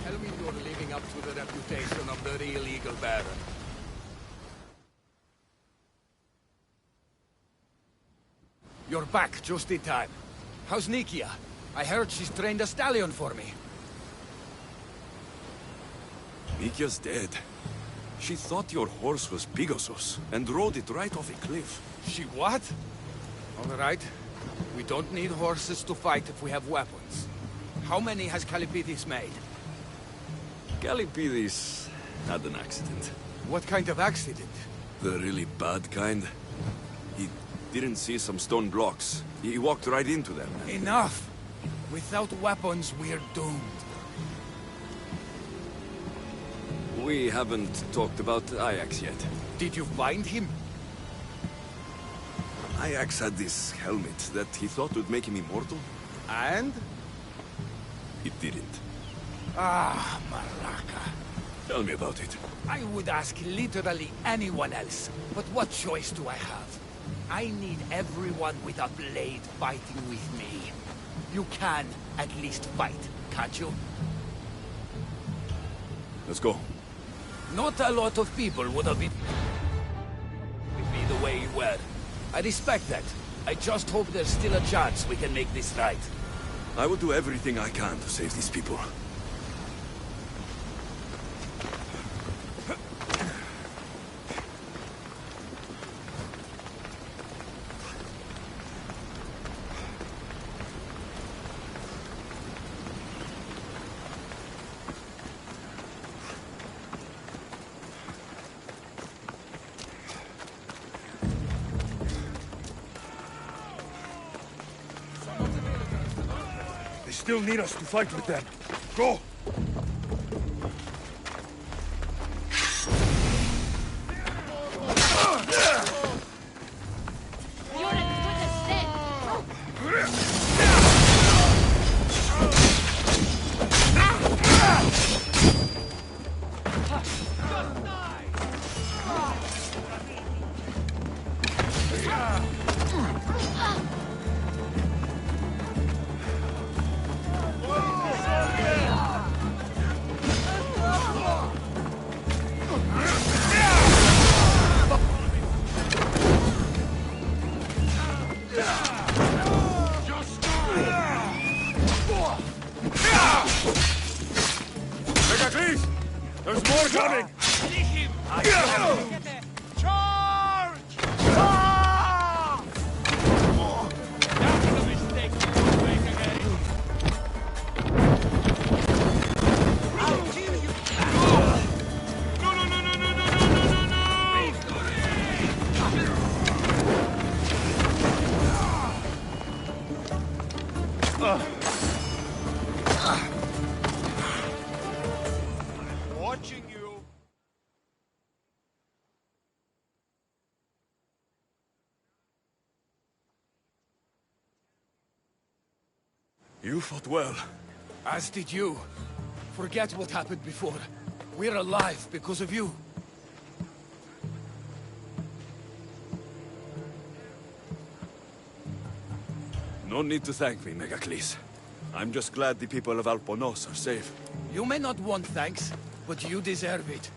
Tell me you're living up to the reputation of the real Eagle Bearer. You're back just in time. How's Nikia? I heard she's trained a stallion for me. Nikia's dead. She thought your horse was Pegasus and rode it right off a cliff. She what? All right. We don't need horses to fight if we have weapons. How many has Calipidis made? Calipidis had an accident. What kind of accident? The really bad kind. He didn't see some stone blocks. He walked right into them. Enough! Without weapons, we're doomed. We haven't talked about Ajax yet. Did you find him? Ajax had this helmet that he thought would make him immortal. And? It didn't. Ah, Malaka. Tell me about it. I would ask literally anyone else, but what choice do I have? I need everyone with a blade fighting with me. You can at least fight, can't you? Let's go. Not a lot of people would have been with me the way you were. I respect that. I just hope there's still a chance we can make this right. I will do everything I can to save these people. Still need us to fight with them. Go! You're as good as dead. Megakles! There's more coming! Charge! That's the mistake you won't make again. I'll kill you! Watching you. You fought well. As did you. Forget what happened before. We're alive because of you. No need to thank me, Megakles. I'm just glad the people of Alponos are safe. You may not want thanks, but you deserve it.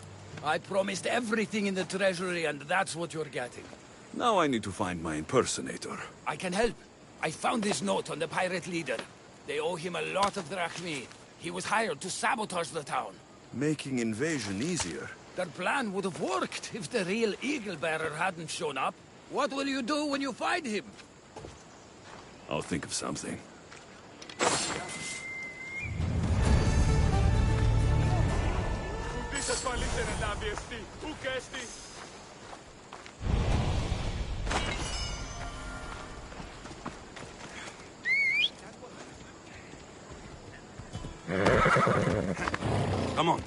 I promised everything in the treasury, and that's what you're getting. Now I need to find my impersonator. I can help. I found this note on the pirate leader. They owe him a lot of drachmi. He was hired to sabotage the town. Making invasion easier. Their plan would have worked if the real Eagle Bearer hadn't shown up. What will you do when you find him? I'll think of something. Come on.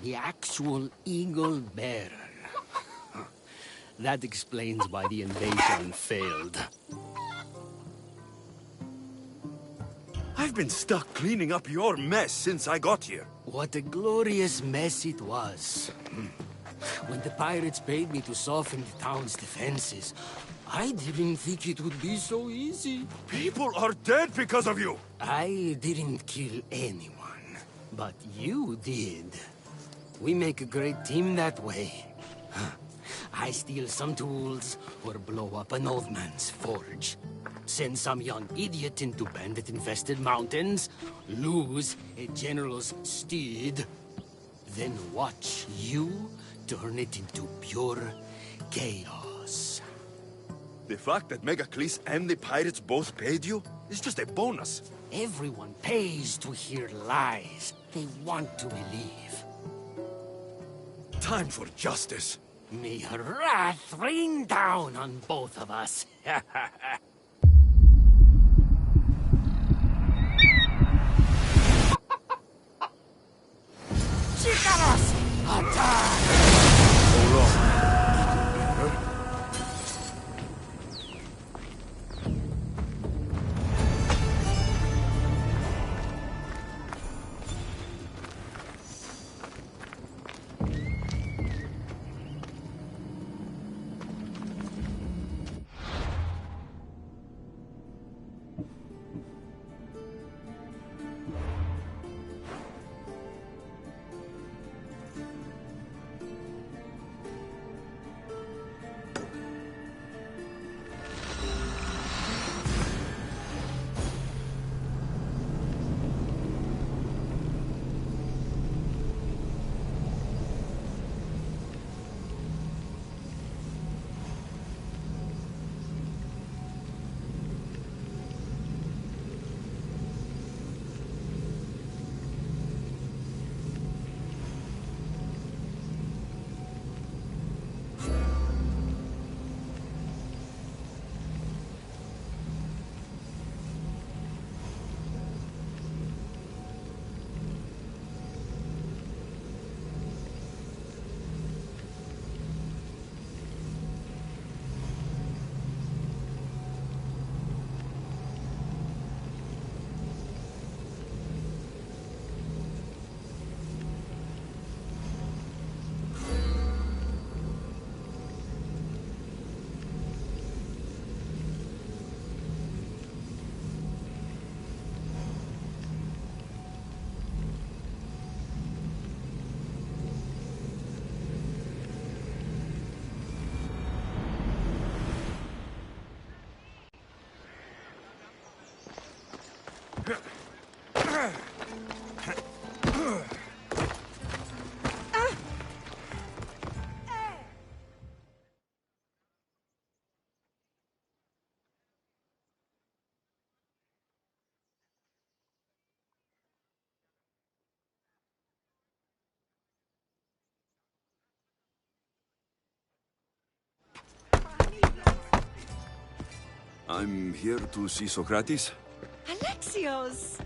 The actual eagle bearer. That explains why the invasion failed. I've been stuck cleaning up your mess since I got here. What a glorious mess it was. When the pirates paid me to soften the town's defenses, I didn't think it would be so easy. People are dead because of you! I didn't kill anyone, but you did. We make a great team that way. I steal some tools, or blow up an old man's forge. Send some young idiot into bandit-infested mountains, lose a general's steed, then watch you turn it into pure chaos. The fact that Megakles and the pirates both paid you is just a bonus. Everyone pays to hear lies they want to believe. Time for justice. May her wrath rain down on both of us. Chicanos! Attack! Hold on. I'm here to see Socrates. Alexios!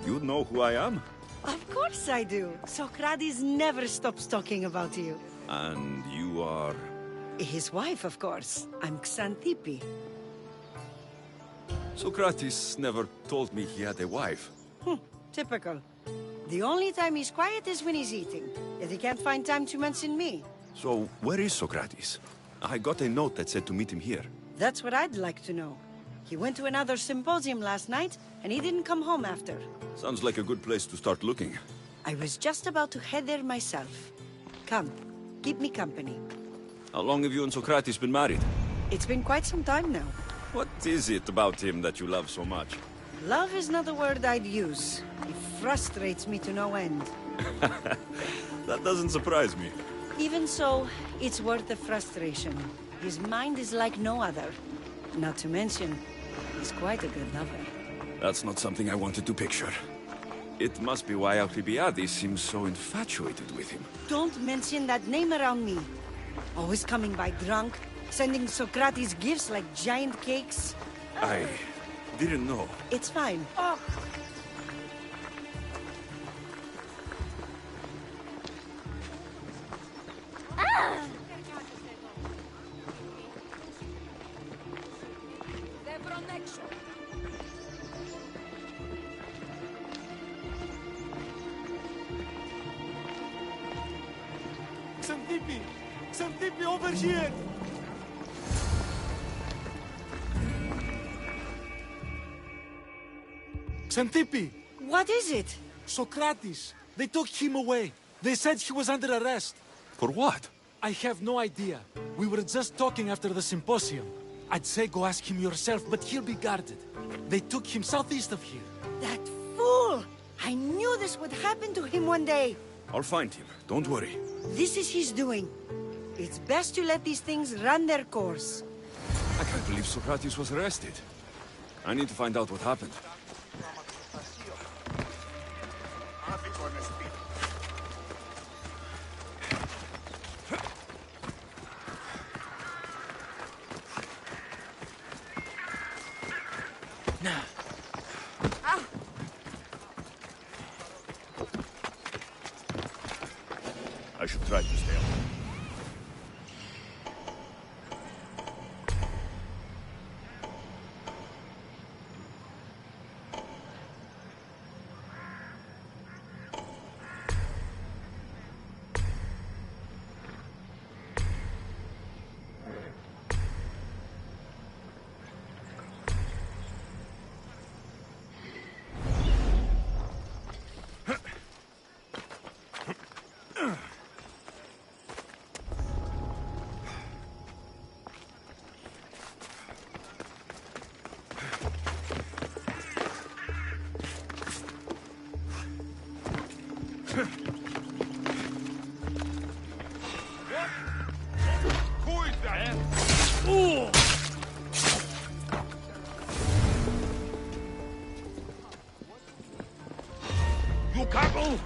You know who I am? Of course I do. Socrates never stops talking about you. And you are... His wife, of course. I'm Xanthippe. Socrates never told me he had a wife. Typical. The only time he's quiet is when he's eating. Yet he can't find time to mention me. So, where is Socrates? I got a note that said to meet him here. That's what I'd like to know. He went to another symposium last night, and he didn't come home after. Sounds like a good place to start looking. I was just about to head there myself. Come, keep me company. How long have you and Socrates been married? It's been quite some time now. What is it about him that you love so much? Love is not a word I'd use. He frustrates me to no end. That doesn't surprise me. Even so, it's worth the frustration. His mind is like no other. Not to mention, he's quite a good lover. That's not something I wanted to picture. It must be why Alcibiades seems so infatuated with him. Don't mention that name around me. Always coming by drunk, sending Socrates gifts like giant cakes. I didn't know. It's fine. Xanthippe! Xanthippe, over here! Xanthippe! What is it? Socrates. They took him away. They said he was under arrest. For what? I have no idea. We were just talking after the symposium. I'd say go ask him yourself, but he'll be guarded. They took him southeast of here. That fool! I knew this would happen to him one day. I'll find him. Don't worry. This is his doing. It's best to let these things run their course. I can't believe Socrates was arrested. I need to find out what happened. I should try to stay on. You cackle!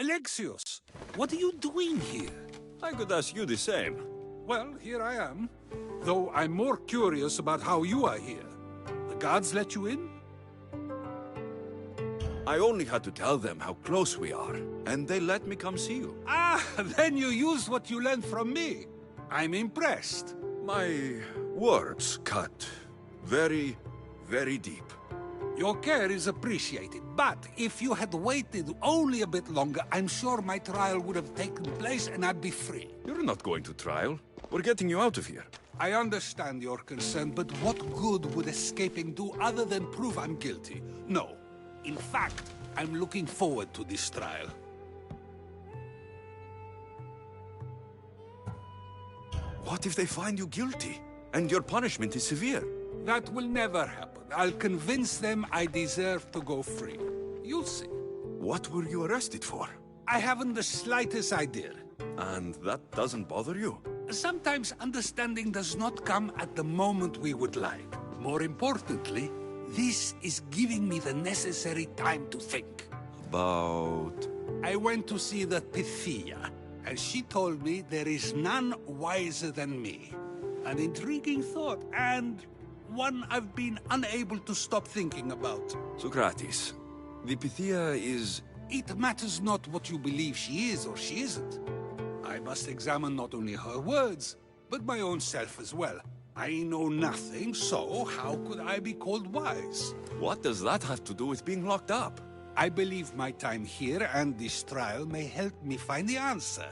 Alexios, what are you doing here? I could ask you the same. Well, here I am. Though I'm more curious about how you are here. The guards let you in? I only had to tell them how close we are, and they let me come see you. Ah, then you used what you learned from me. I'm impressed. My words cut very, very deep. Your care is appreciated, but if you had waited only a bit longer, I'm sure my trial would have taken place and I'd be free. You're not going to trial. We're getting you out of here. I understand your concern, but what good would escaping do other than prove I'm guilty? No. In fact, I'm looking forward to this trial. What if they find you guilty, and your punishment is severe? That will never happen. I'll convince them I deserve to go free. You'll see. What were you arrested for? I haven't the slightest idea. And that doesn't bother you? Sometimes understanding does not come at the moment we would like. More importantly, this is giving me the necessary time to think. About... I went to see the Pythia, and she told me there is none wiser than me. An intriguing thought, and one I've been unable to stop thinking about. Socrates, the Pythia is... It matters not what you believe she is or she isn't. I must examine not only her words, but my own self as well. I know nothing, so how could I be called wise? What does that have to do with being locked up? I believe my time here and this trial may help me find the answer.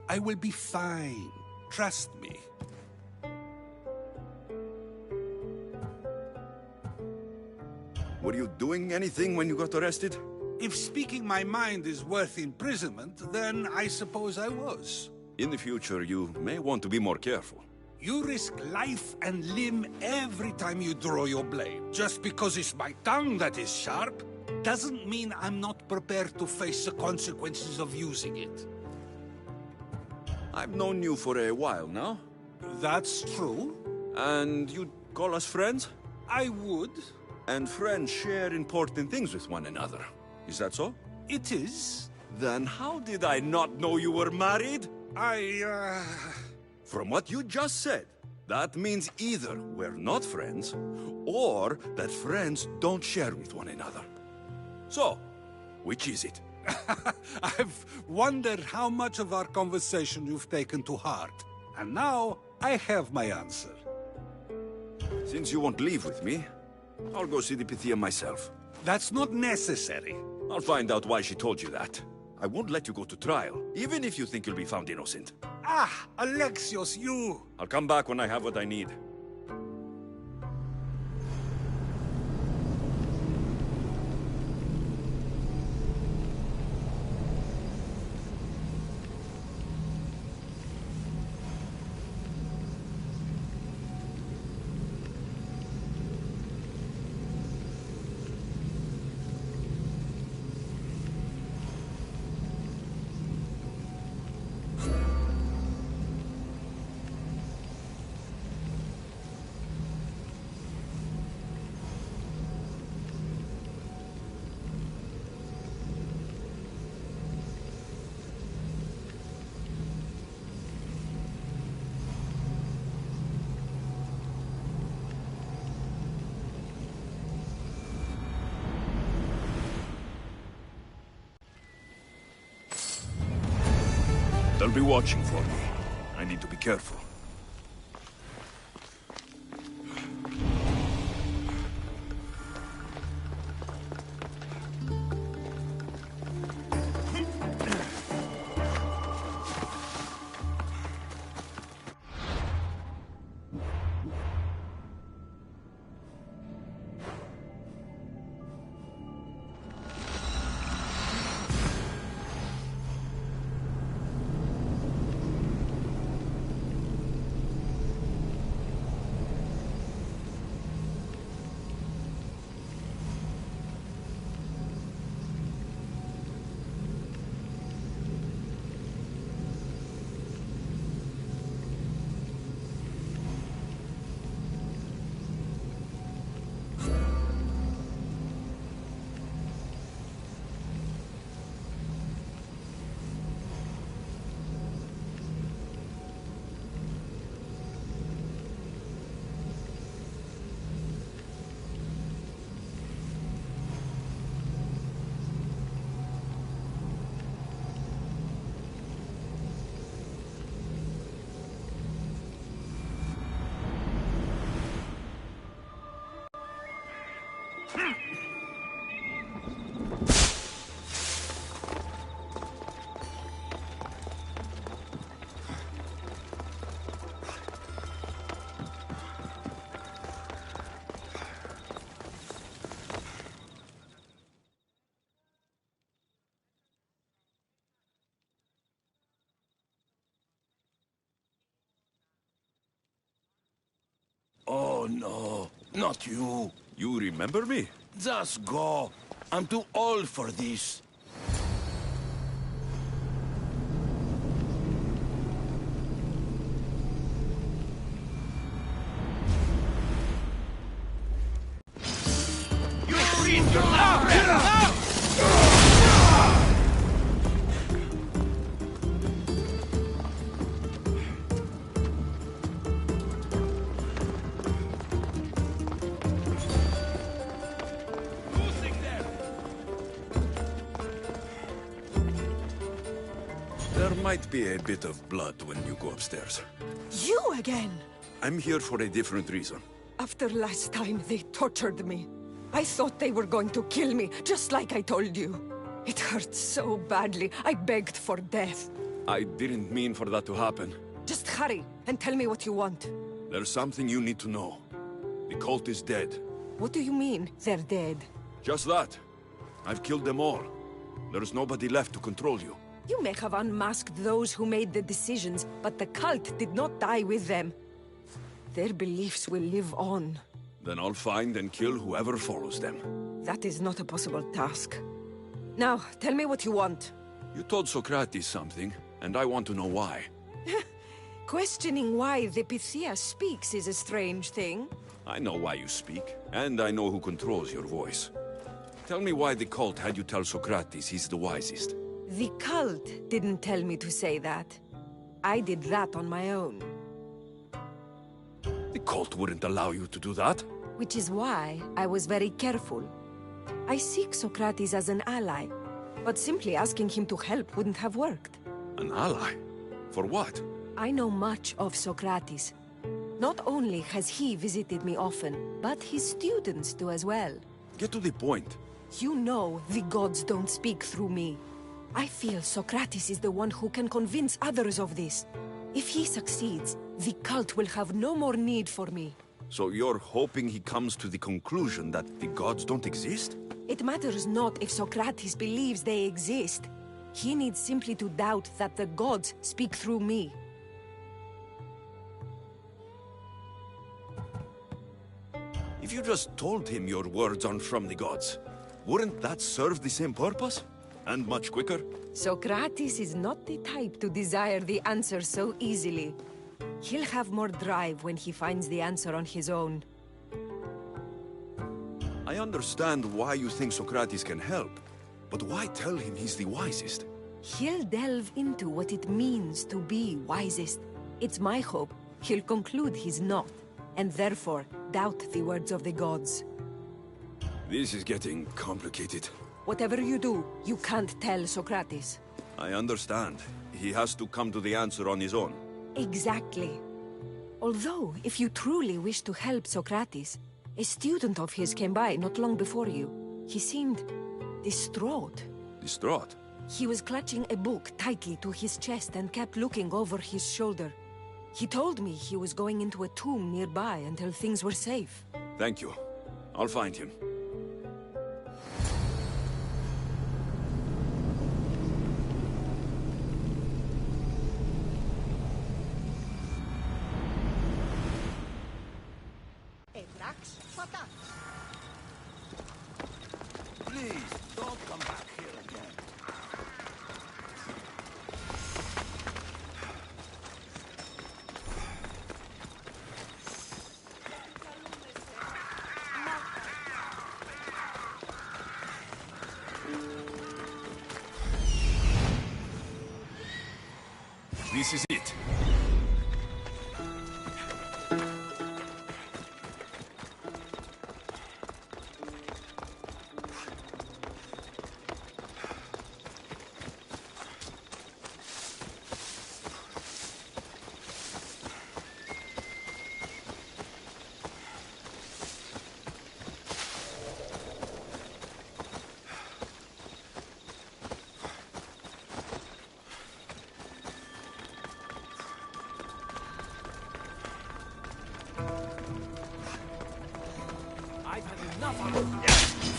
I will be fine. Trust me. Were you doing anything when you got arrested? If speaking my mind is worth imprisonment, then I suppose I was. In the future, you may want to be more careful. You risk life and limb every time you draw your blade. Just because it's my tongue that is sharp, doesn't mean I'm not prepared to face the consequences of using it. I've known you for a while now. That's true. And you'd call us friends? I would. And friends share important things with one another. Is that so? It is. Then how did I not know you were married? From what you just said, that means either we're not friends, or that friends don't share with one another. So, which is it? I've wondered how much of our conversation you've taken to heart. And now, I have my answer. Since you won't leave with me, I'll go see the Pythia myself. That's not necessary. I'll find out why she told you that. I won't let you go to trial, even if you think you'll be found innocent. Ah, Alexios, you... I'll come back when I have what I need. They'll be watching for me. I need to be careful. Oh no, not you. You remember me? Just go. I'm too old for this. You freed your love! There might be a bit of blood when you go upstairs. You again? I'm here for a different reason. After last time, they tortured me. I thought they were going to kill me, just like I told you. It hurt so badly, I begged for death. I didn't mean for that to happen. Just hurry, and tell me what you want. There's something you need to know. The cult is dead. What do you mean, they're dead? Just that. I've killed them all. There's nobody left to control you. You may have unmasked those who made the decisions, but the cult did not die with them. Their beliefs will live on. Then I'll find and kill whoever follows them. That is not a possible task. Now, tell me what you want. You told Socrates something, and I want to know why. Questioning why the Pythia speaks is a strange thing. I know why you speak, and I know who controls your voice. Tell me why the cult had you tell Socrates he's the wisest. The cult didn't tell me to say that. I did that on my own. The cult wouldn't allow you to do that. Which is why I was very careful. I seek Socrates as an ally, but simply asking him to help wouldn't have worked. An ally? For what? I know much of Socrates. Not only has he visited me often, but his students do as well. Get to the point. You know the gods don't speak through me. I feel Socrates is the one who can convince others of this. If he succeeds, the cult will have no more need for me. So you're hoping he comes to the conclusion that the gods don't exist? It matters not if Socrates believes they exist. He needs simply to doubt that the gods speak through me. If you just told him your words aren't from the gods, wouldn't that serve the same purpose? And much quicker? Socrates is not the type to desire the answer so easily. He'll have more drive when he finds the answer on his own. I understand why you think Socrates can help, but why tell him he's the wisest? He'll delve into what it means to be wisest. It's my hope he'll conclude he's not, and therefore doubt the words of the gods. This is getting complicated. Whatever you do, you can't tell Socrates. I understand. He has to come to the answer on his own. Exactly. Although, if you truly wish to help Socrates, a student of his came by not long before you. He seemed distraught. Distraught? He was clutching a book tightly to his chest and kept looking over his shoulder. He told me he was going into a tomb nearby until things were safe. Thank you. I'll find him. Please, don't come back here again. This is it.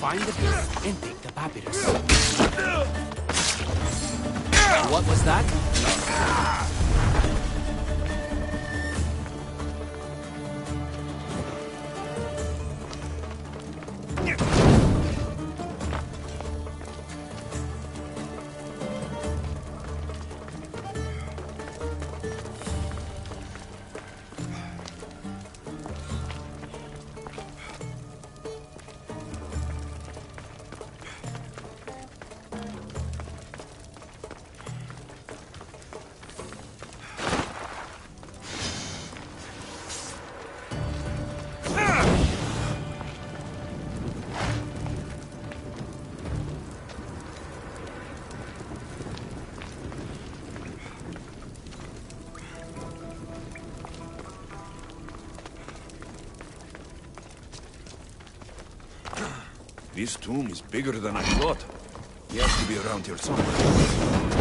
Find the beast and take the papyrus. What was that? This tomb is bigger than I thought. He has to be around here somewhere.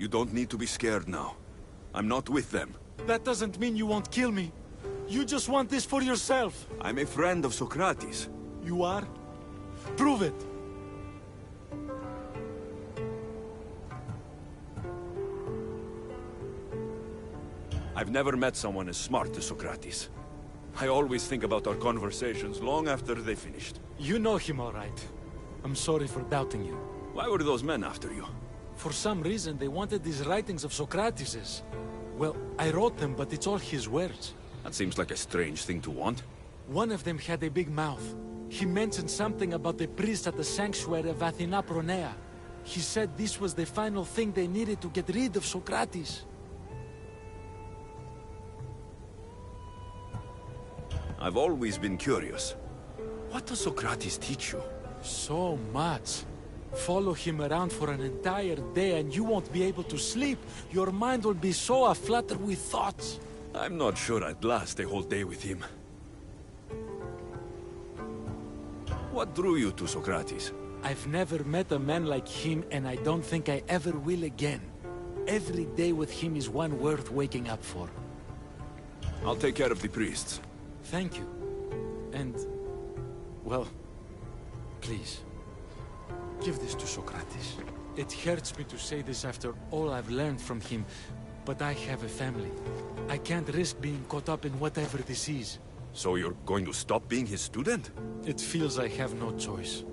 You don't need to be scared now. I'm not with them. That doesn't mean you won't kill me. You just want this for yourself. I'm a friend of Socrates. You are? Prove it. I've never met someone as smart as Socrates. I always think about our conversations long after they finished. You know him all right. I'm sorry for doubting you. Why were those men after you? For some reason, they wanted these writings of Socrates'. Well, I wrote them, but it's all his words. That seems like a strange thing to want. One of them had a big mouth. He mentioned something about the priest at the sanctuary of Athena Pronea. He said this was the final thing they needed to get rid of Socrates. I've always been curious. What does Socrates teach you? So much. Follow him around for an entire day and you won't be able to sleep. Your mind will be so aflutter with thoughts. I'm not sure I'd last a whole day with him. What drew you to Socrates? I've never met a man like him and I don't think I ever will again. Every day with him is one worth waking up for. I'll take care of the priests. Thank you. And, well, please. Give this to Socrates. It hurts me to say this after all I've learned from him, but I have a family. I can't risk being caught up in whatever this is. So you're going to stop being his student? It feels I have no choice.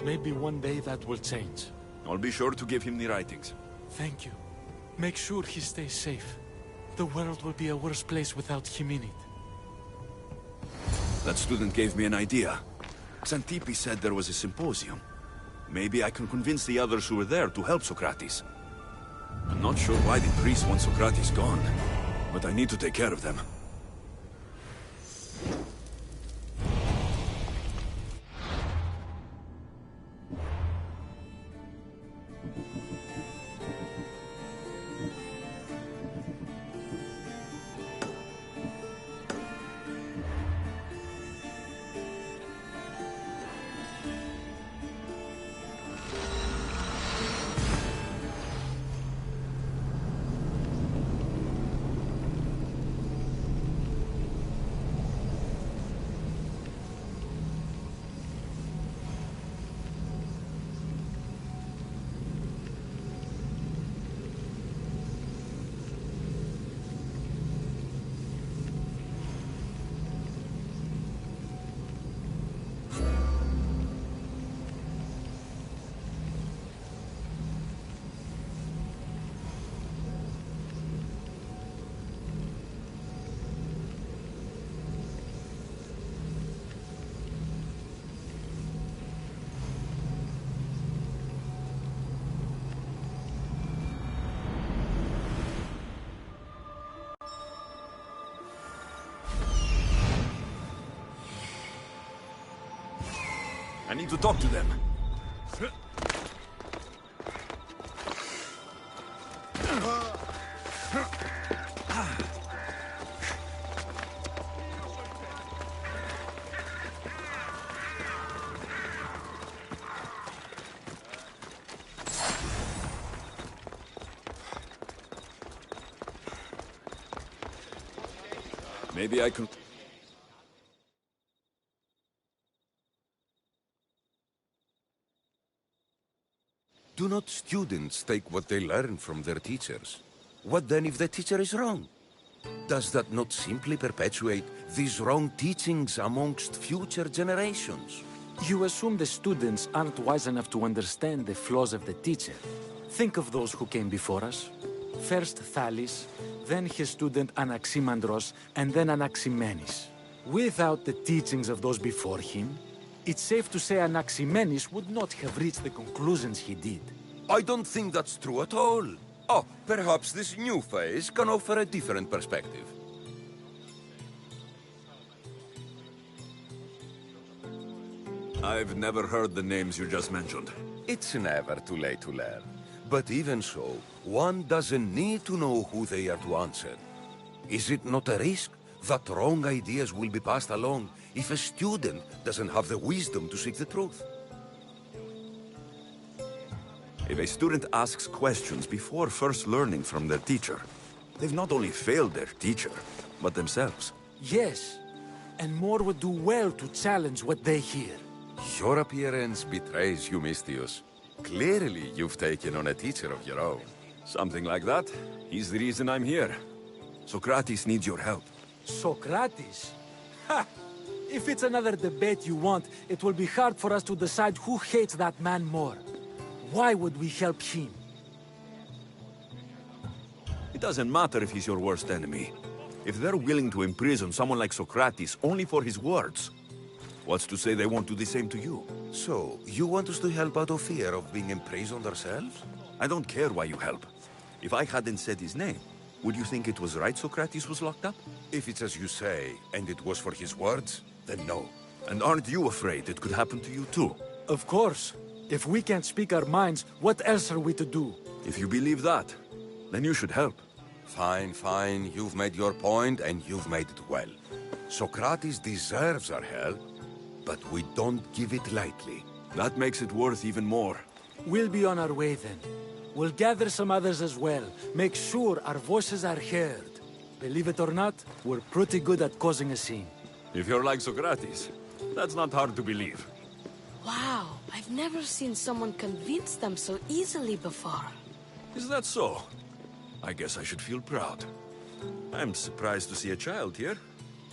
Maybe one day that will change. I'll be sure to give him the writings. Thank you. Make sure he stays safe. The world will be a worse place without him in it. That student gave me an idea. Xantippe said there was a symposium. Maybe I can convince the others who were there to help Socrates. I'm not sure why the priests want Socrates gone, but I need to take care of them. I need to talk to them. Maybe I can... Do not students take what they learn from their teachers? What then if the teacher is wrong? Does that not simply perpetuate these wrong teachings amongst future generations? You assume the students aren't wise enough to understand the flaws of the teacher. Think of those who came before us. First Thales, then his student Anaximandros, and then Anaximenes. Without the teachings of those before him, it's safe to say Anaximenes would not have reached the conclusions he did. I don't think that's true at all. Oh, perhaps this new phase can offer a different perspective. I've never heard the names you just mentioned. It's never too late to learn. But even so, one doesn't need to know who they are to answer. Is it not a risk that wrong ideas will be passed along if a student doesn't have the wisdom to seek the truth? If a student asks questions before first learning from their teacher, they've not only failed their teacher, but themselves. Yes, and more would do well to challenge what they hear. Your appearance betrays you, Mystios. Clearly, you've taken on a teacher of your own. Something like that. He's the reason I'm here. Socrates needs your help. Socrates? Ha! If it's another debate you want, it will be hard for us to decide who hates that man more. Why would we help him? It doesn't matter if he's your worst enemy. If they're willing to imprison someone like Socrates only for his words, what's to say they won't do the same to you? So, you want us to help out of fear of being imprisoned ourselves? I don't care why you help. If I hadn't said his name, would you think it was right Socrates was locked up? If it's as you say, and it was for his words, then no. And aren't you afraid it could happen to you too? Of course. If we can't speak our minds, what else are we to do? If you believe that, then you should help. Fine, fine. You've made your point, and you've made it well. Socrates deserves our help, but we don't give it lightly. That makes it worth even more. We'll be on our way then. We'll gather some others as well. Make sure our voices are heard. Believe it or not, we're pretty good at causing a scene. If you're like Socrates, that's not hard to believe. Wow, I've never seen someone convince them so easily before. Is that so? I guess I should feel proud. I'm surprised to see a child here.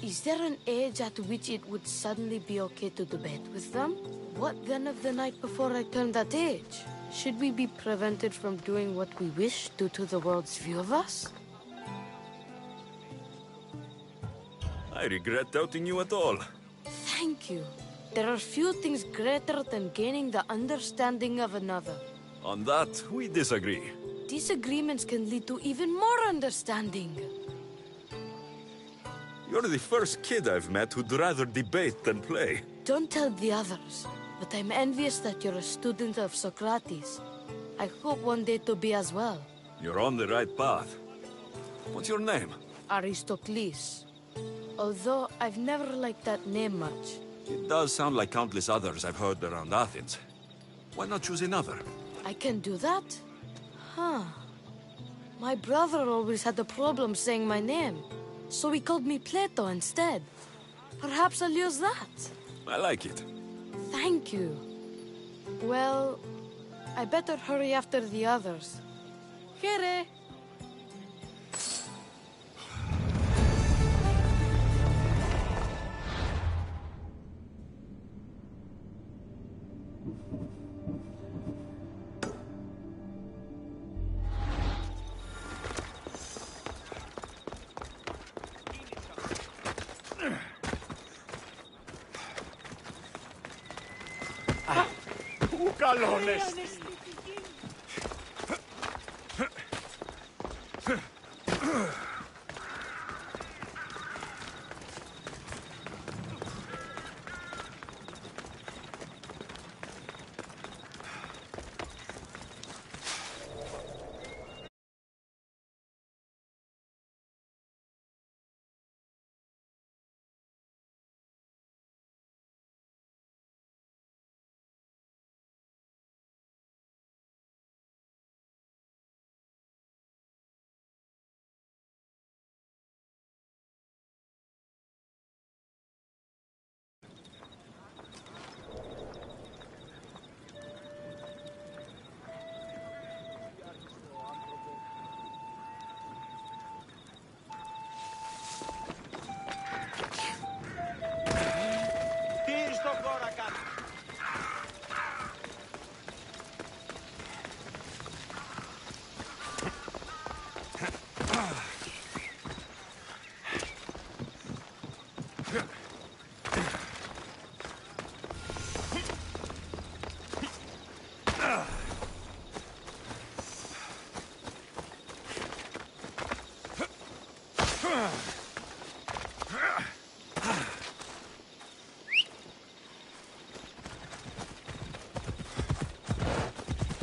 Is there an age at which it would suddenly be okay to debate with them? What then of the night before I turned that age? Should we be prevented from doing what we wish due to the world's view of us? I regret doubting you at all. Thank you. There are few things greater than gaining the understanding of another. On that, we disagree. Disagreements can lead to even more understanding. You're the first kid I've met who'd rather debate than play. Don't tell the others, but I'm envious that you're a student of Socrates. I hope one day to be as well. You're on the right path. What's your name? Aristocles. Although I've never liked that name much. It does sound like countless others I've heard around Athens. Why not choose another? I can do that? Huh. My brother always had a problem saying my name, so he called me Plato instead. Perhaps I'll use that. I like it. Thank you. Well, I better hurry after the others. Here. Καλώνες.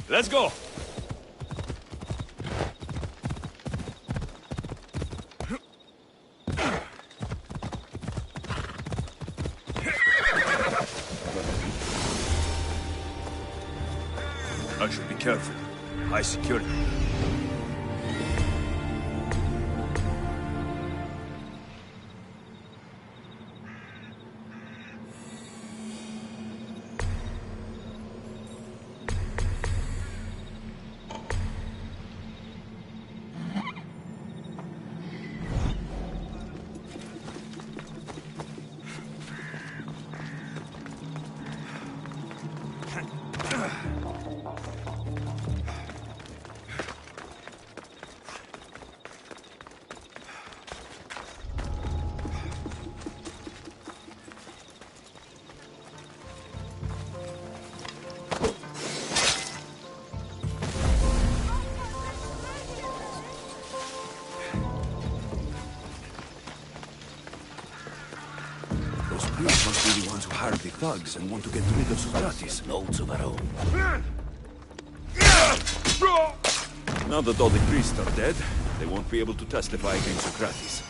Let's go! I should be careful. High security. Must be the ones who hired the thugs and want to get rid of Socrates. Loads of our own. Now that all the priests are dead, they won't be able to testify against Socrates.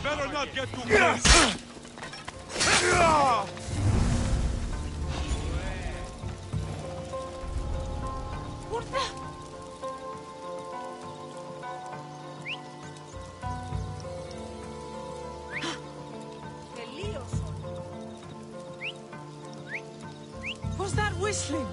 Better not get too close! Who's that whistling?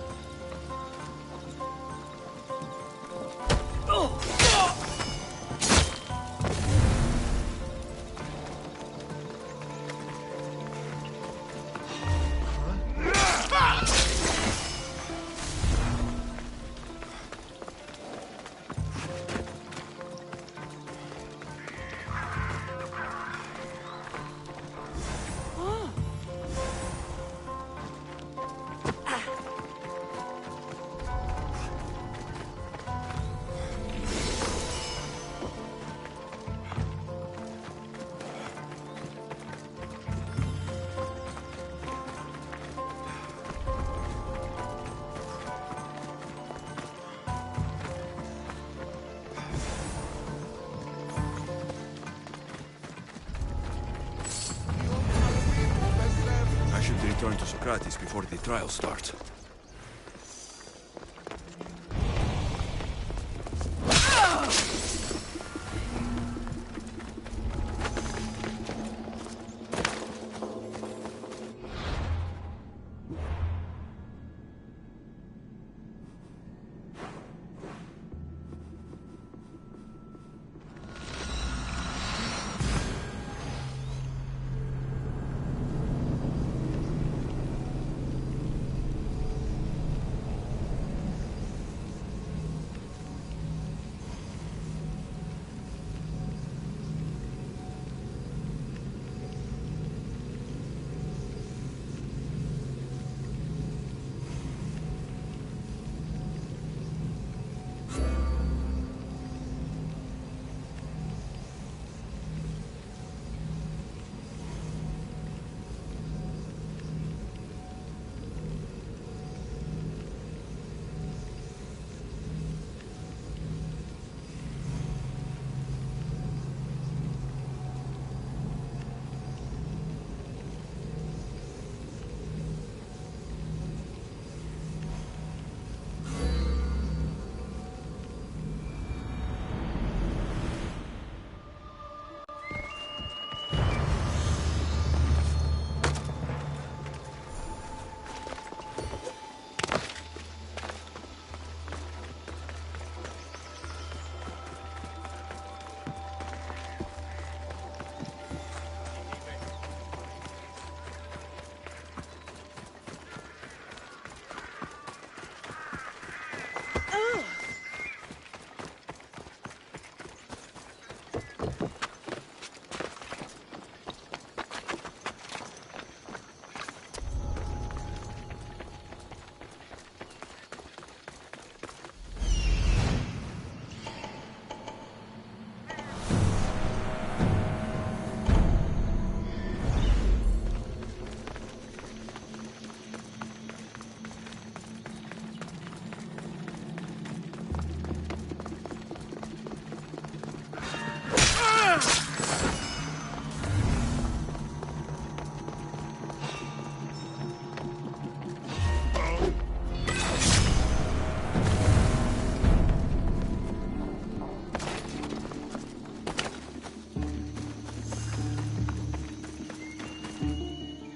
Return to Socrates before the trial starts.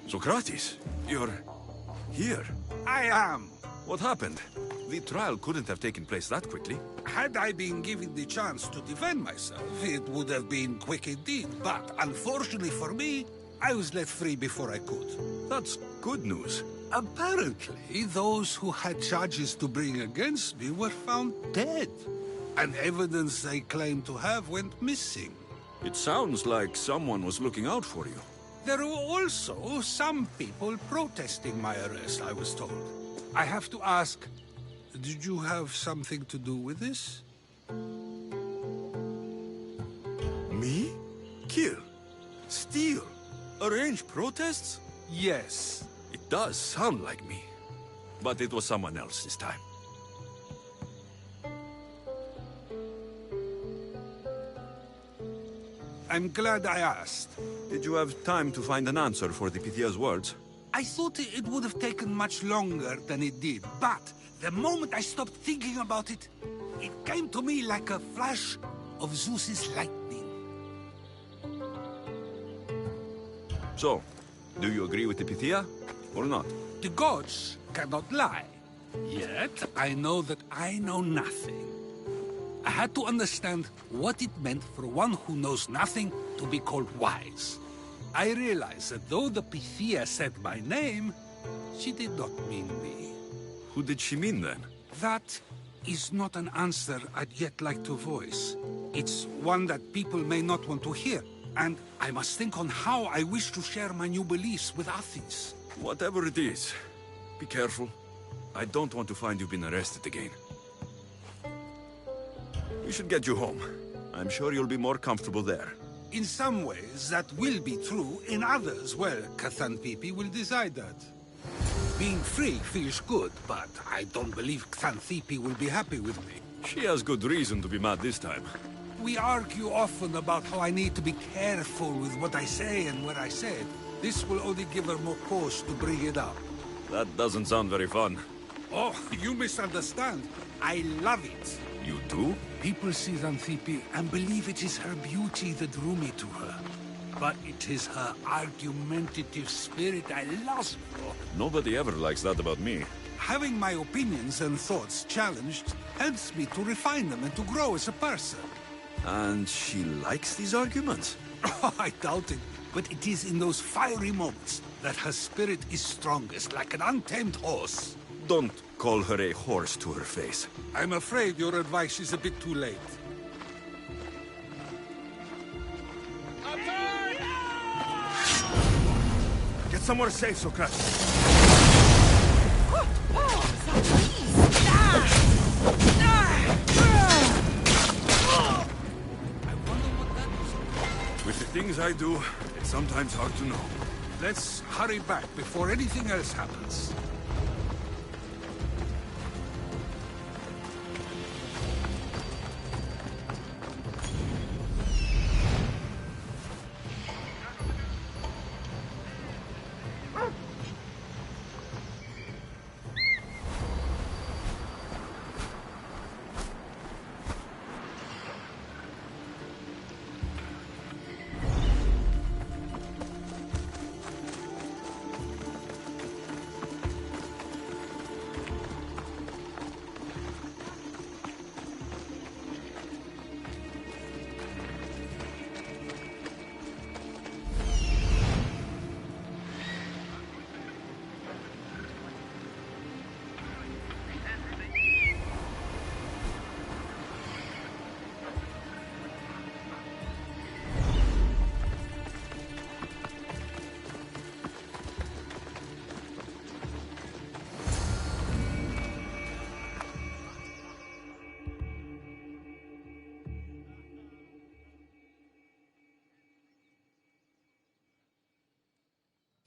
Socrates, you're here. I am. What happened? The trial couldn't have taken place that quickly. Had I been given the chance to defend myself, it would have been quick indeed. But unfortunately for me, I was let free before I could. That's good news. Apparently, those who had charges to bring against me were found dead. And evidence they claimed to have went missing. It sounds like someone was looking out for you. There were also some people protesting my arrest, I was told. I have to ask, did you have something to do with this? Me? Kill? Steal? Arrange protests? Yes. It does sound like me. But it was someone else this time. I'm glad I asked. Did you have time to find an answer for the Pythia's words? I thought it would have taken much longer than it did, but the moment I stopped thinking about it, it came to me like a flash of Zeus's lightning. So, do you agree with the Pythia, or not? The gods cannot lie. Yet, I know that I know nothing. I had to understand what it meant for one who knows nothing to be called wise. I realized that though the Pythia said my name, she did not mean me. Who did she mean then? That is not an answer I'd yet like to voice. It's one that people may not want to hear, and I must think on how I wish to share my new beliefs with Athens. Whatever it is, be careful. I don't want to find you've been arrested again. We should get you home. I'm sure you'll be more comfortable there. In some ways, that will be true. In others, well, Xanthippe will decide that. Being free feels good, but I don't believe Xanthippe will be happy with me. She has good reason to be mad this time. We argue often about how I need to be careful with what I say and where I say it. This will only give her more cause to bring it up. That doesn't sound very fun. Oh, you misunderstand. I love it. You do? People see Xanthippe and believe it is her beauty that drew me to her. But it is her argumentative spirit I lust for. Nobody ever likes that about me. Having my opinions and thoughts challenged helps me to refine them and to grow as a person. And she likes these arguments? Oh, I doubt it. But it is in those fiery moments that her spirit is strongest, like an untamed horse. Don't call her a horse to her face. I'm afraid your advice is a bit too late. Get somewhere safe, Socrates. With the things I do, it's sometimes hard to know. Let's hurry back before anything else happens.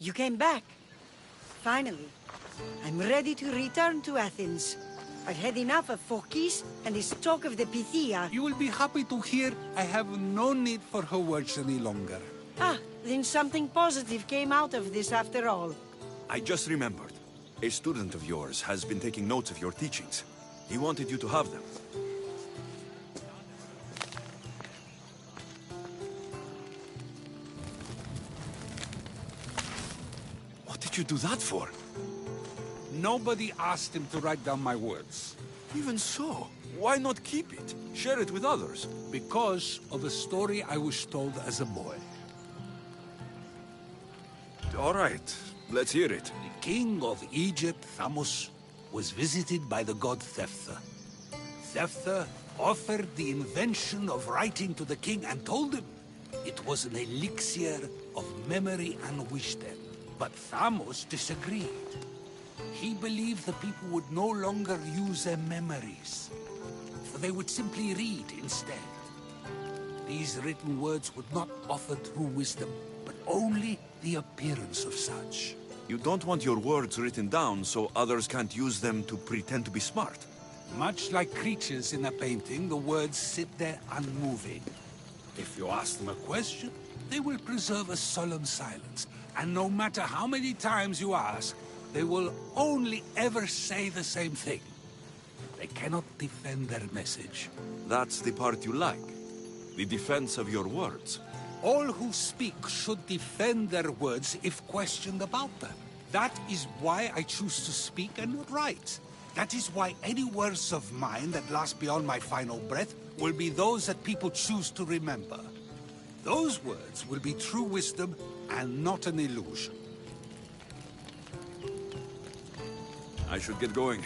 You came back. Finally. I'm ready to return to Athens. I've had enough of Phokis and this talk of the Pythia. You will be happy to hear I have no need for her words any longer. Ah, then something positive came out of this after all. I just remembered. A student of yours has been taking notes of your teachings. He wanted you to have them. did you do that for? Nobody asked him to write down my words. Even so, why not keep it? Share it with others. Because of a story I was told as a boy. All right, let's hear it. The king of Egypt, Thamos, was visited by the god Thephtha. Thephtha offered the invention of writing to the king and told him it was an elixir of memory and wisdom. But Thamos disagreed. He believed the people would no longer use their memories, for they would simply read instead. These written words would not offer true wisdom, but only the appearance of such. You don't want your words written down so others can't use them to pretend to be smart. Much like creatures in a painting, the words sit there unmoving. If you ask them a question, they will preserve a solemn silence. And no matter how many times you ask, they will only ever say the same thing. They cannot defend their message. That's the part you like. The defense of your words. All who speak should defend their words if questioned about them. That is why I choose to speak and not write. That is why any words of mine that last beyond my final breath will be those that people choose to remember. Those words will be true wisdom and not an illusion. I should get going.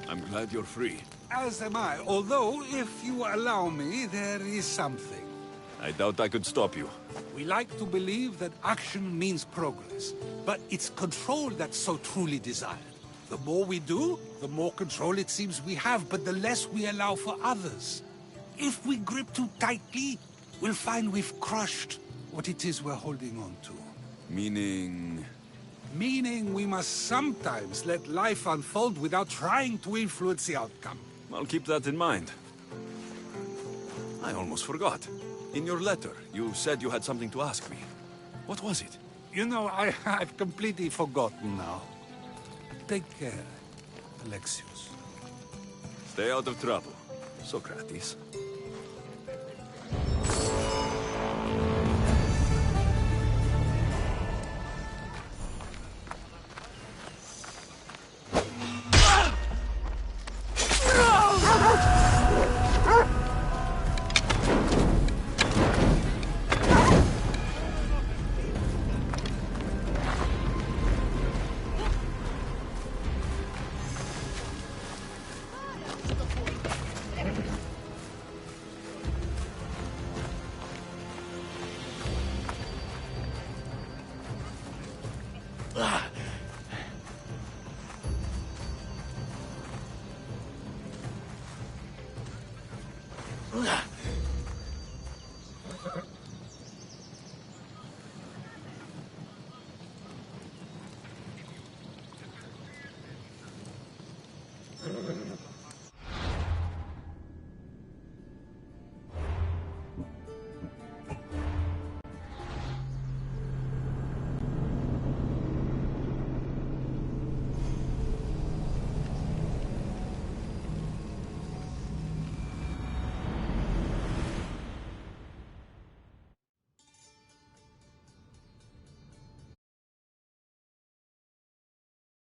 I'm glad you're free. As am I, although, if you allow me, there is something. I doubt I could stop you. We like to believe that action means progress, but it's control that's so truly desired. The more we do, the more control it seems we have, but the less we allow for others. If we grip too tightly, we'll find we've crushed what it is we're holding on to. Meaning? Meaning we must sometimes let life unfold without trying to influence the outcome. I'll keep that in mind. I almost forgot. In your letter, you said you had something to ask me. What was it? You know, I've completely forgotten now. Take care, Alexios. Stay out of trouble, Socrates.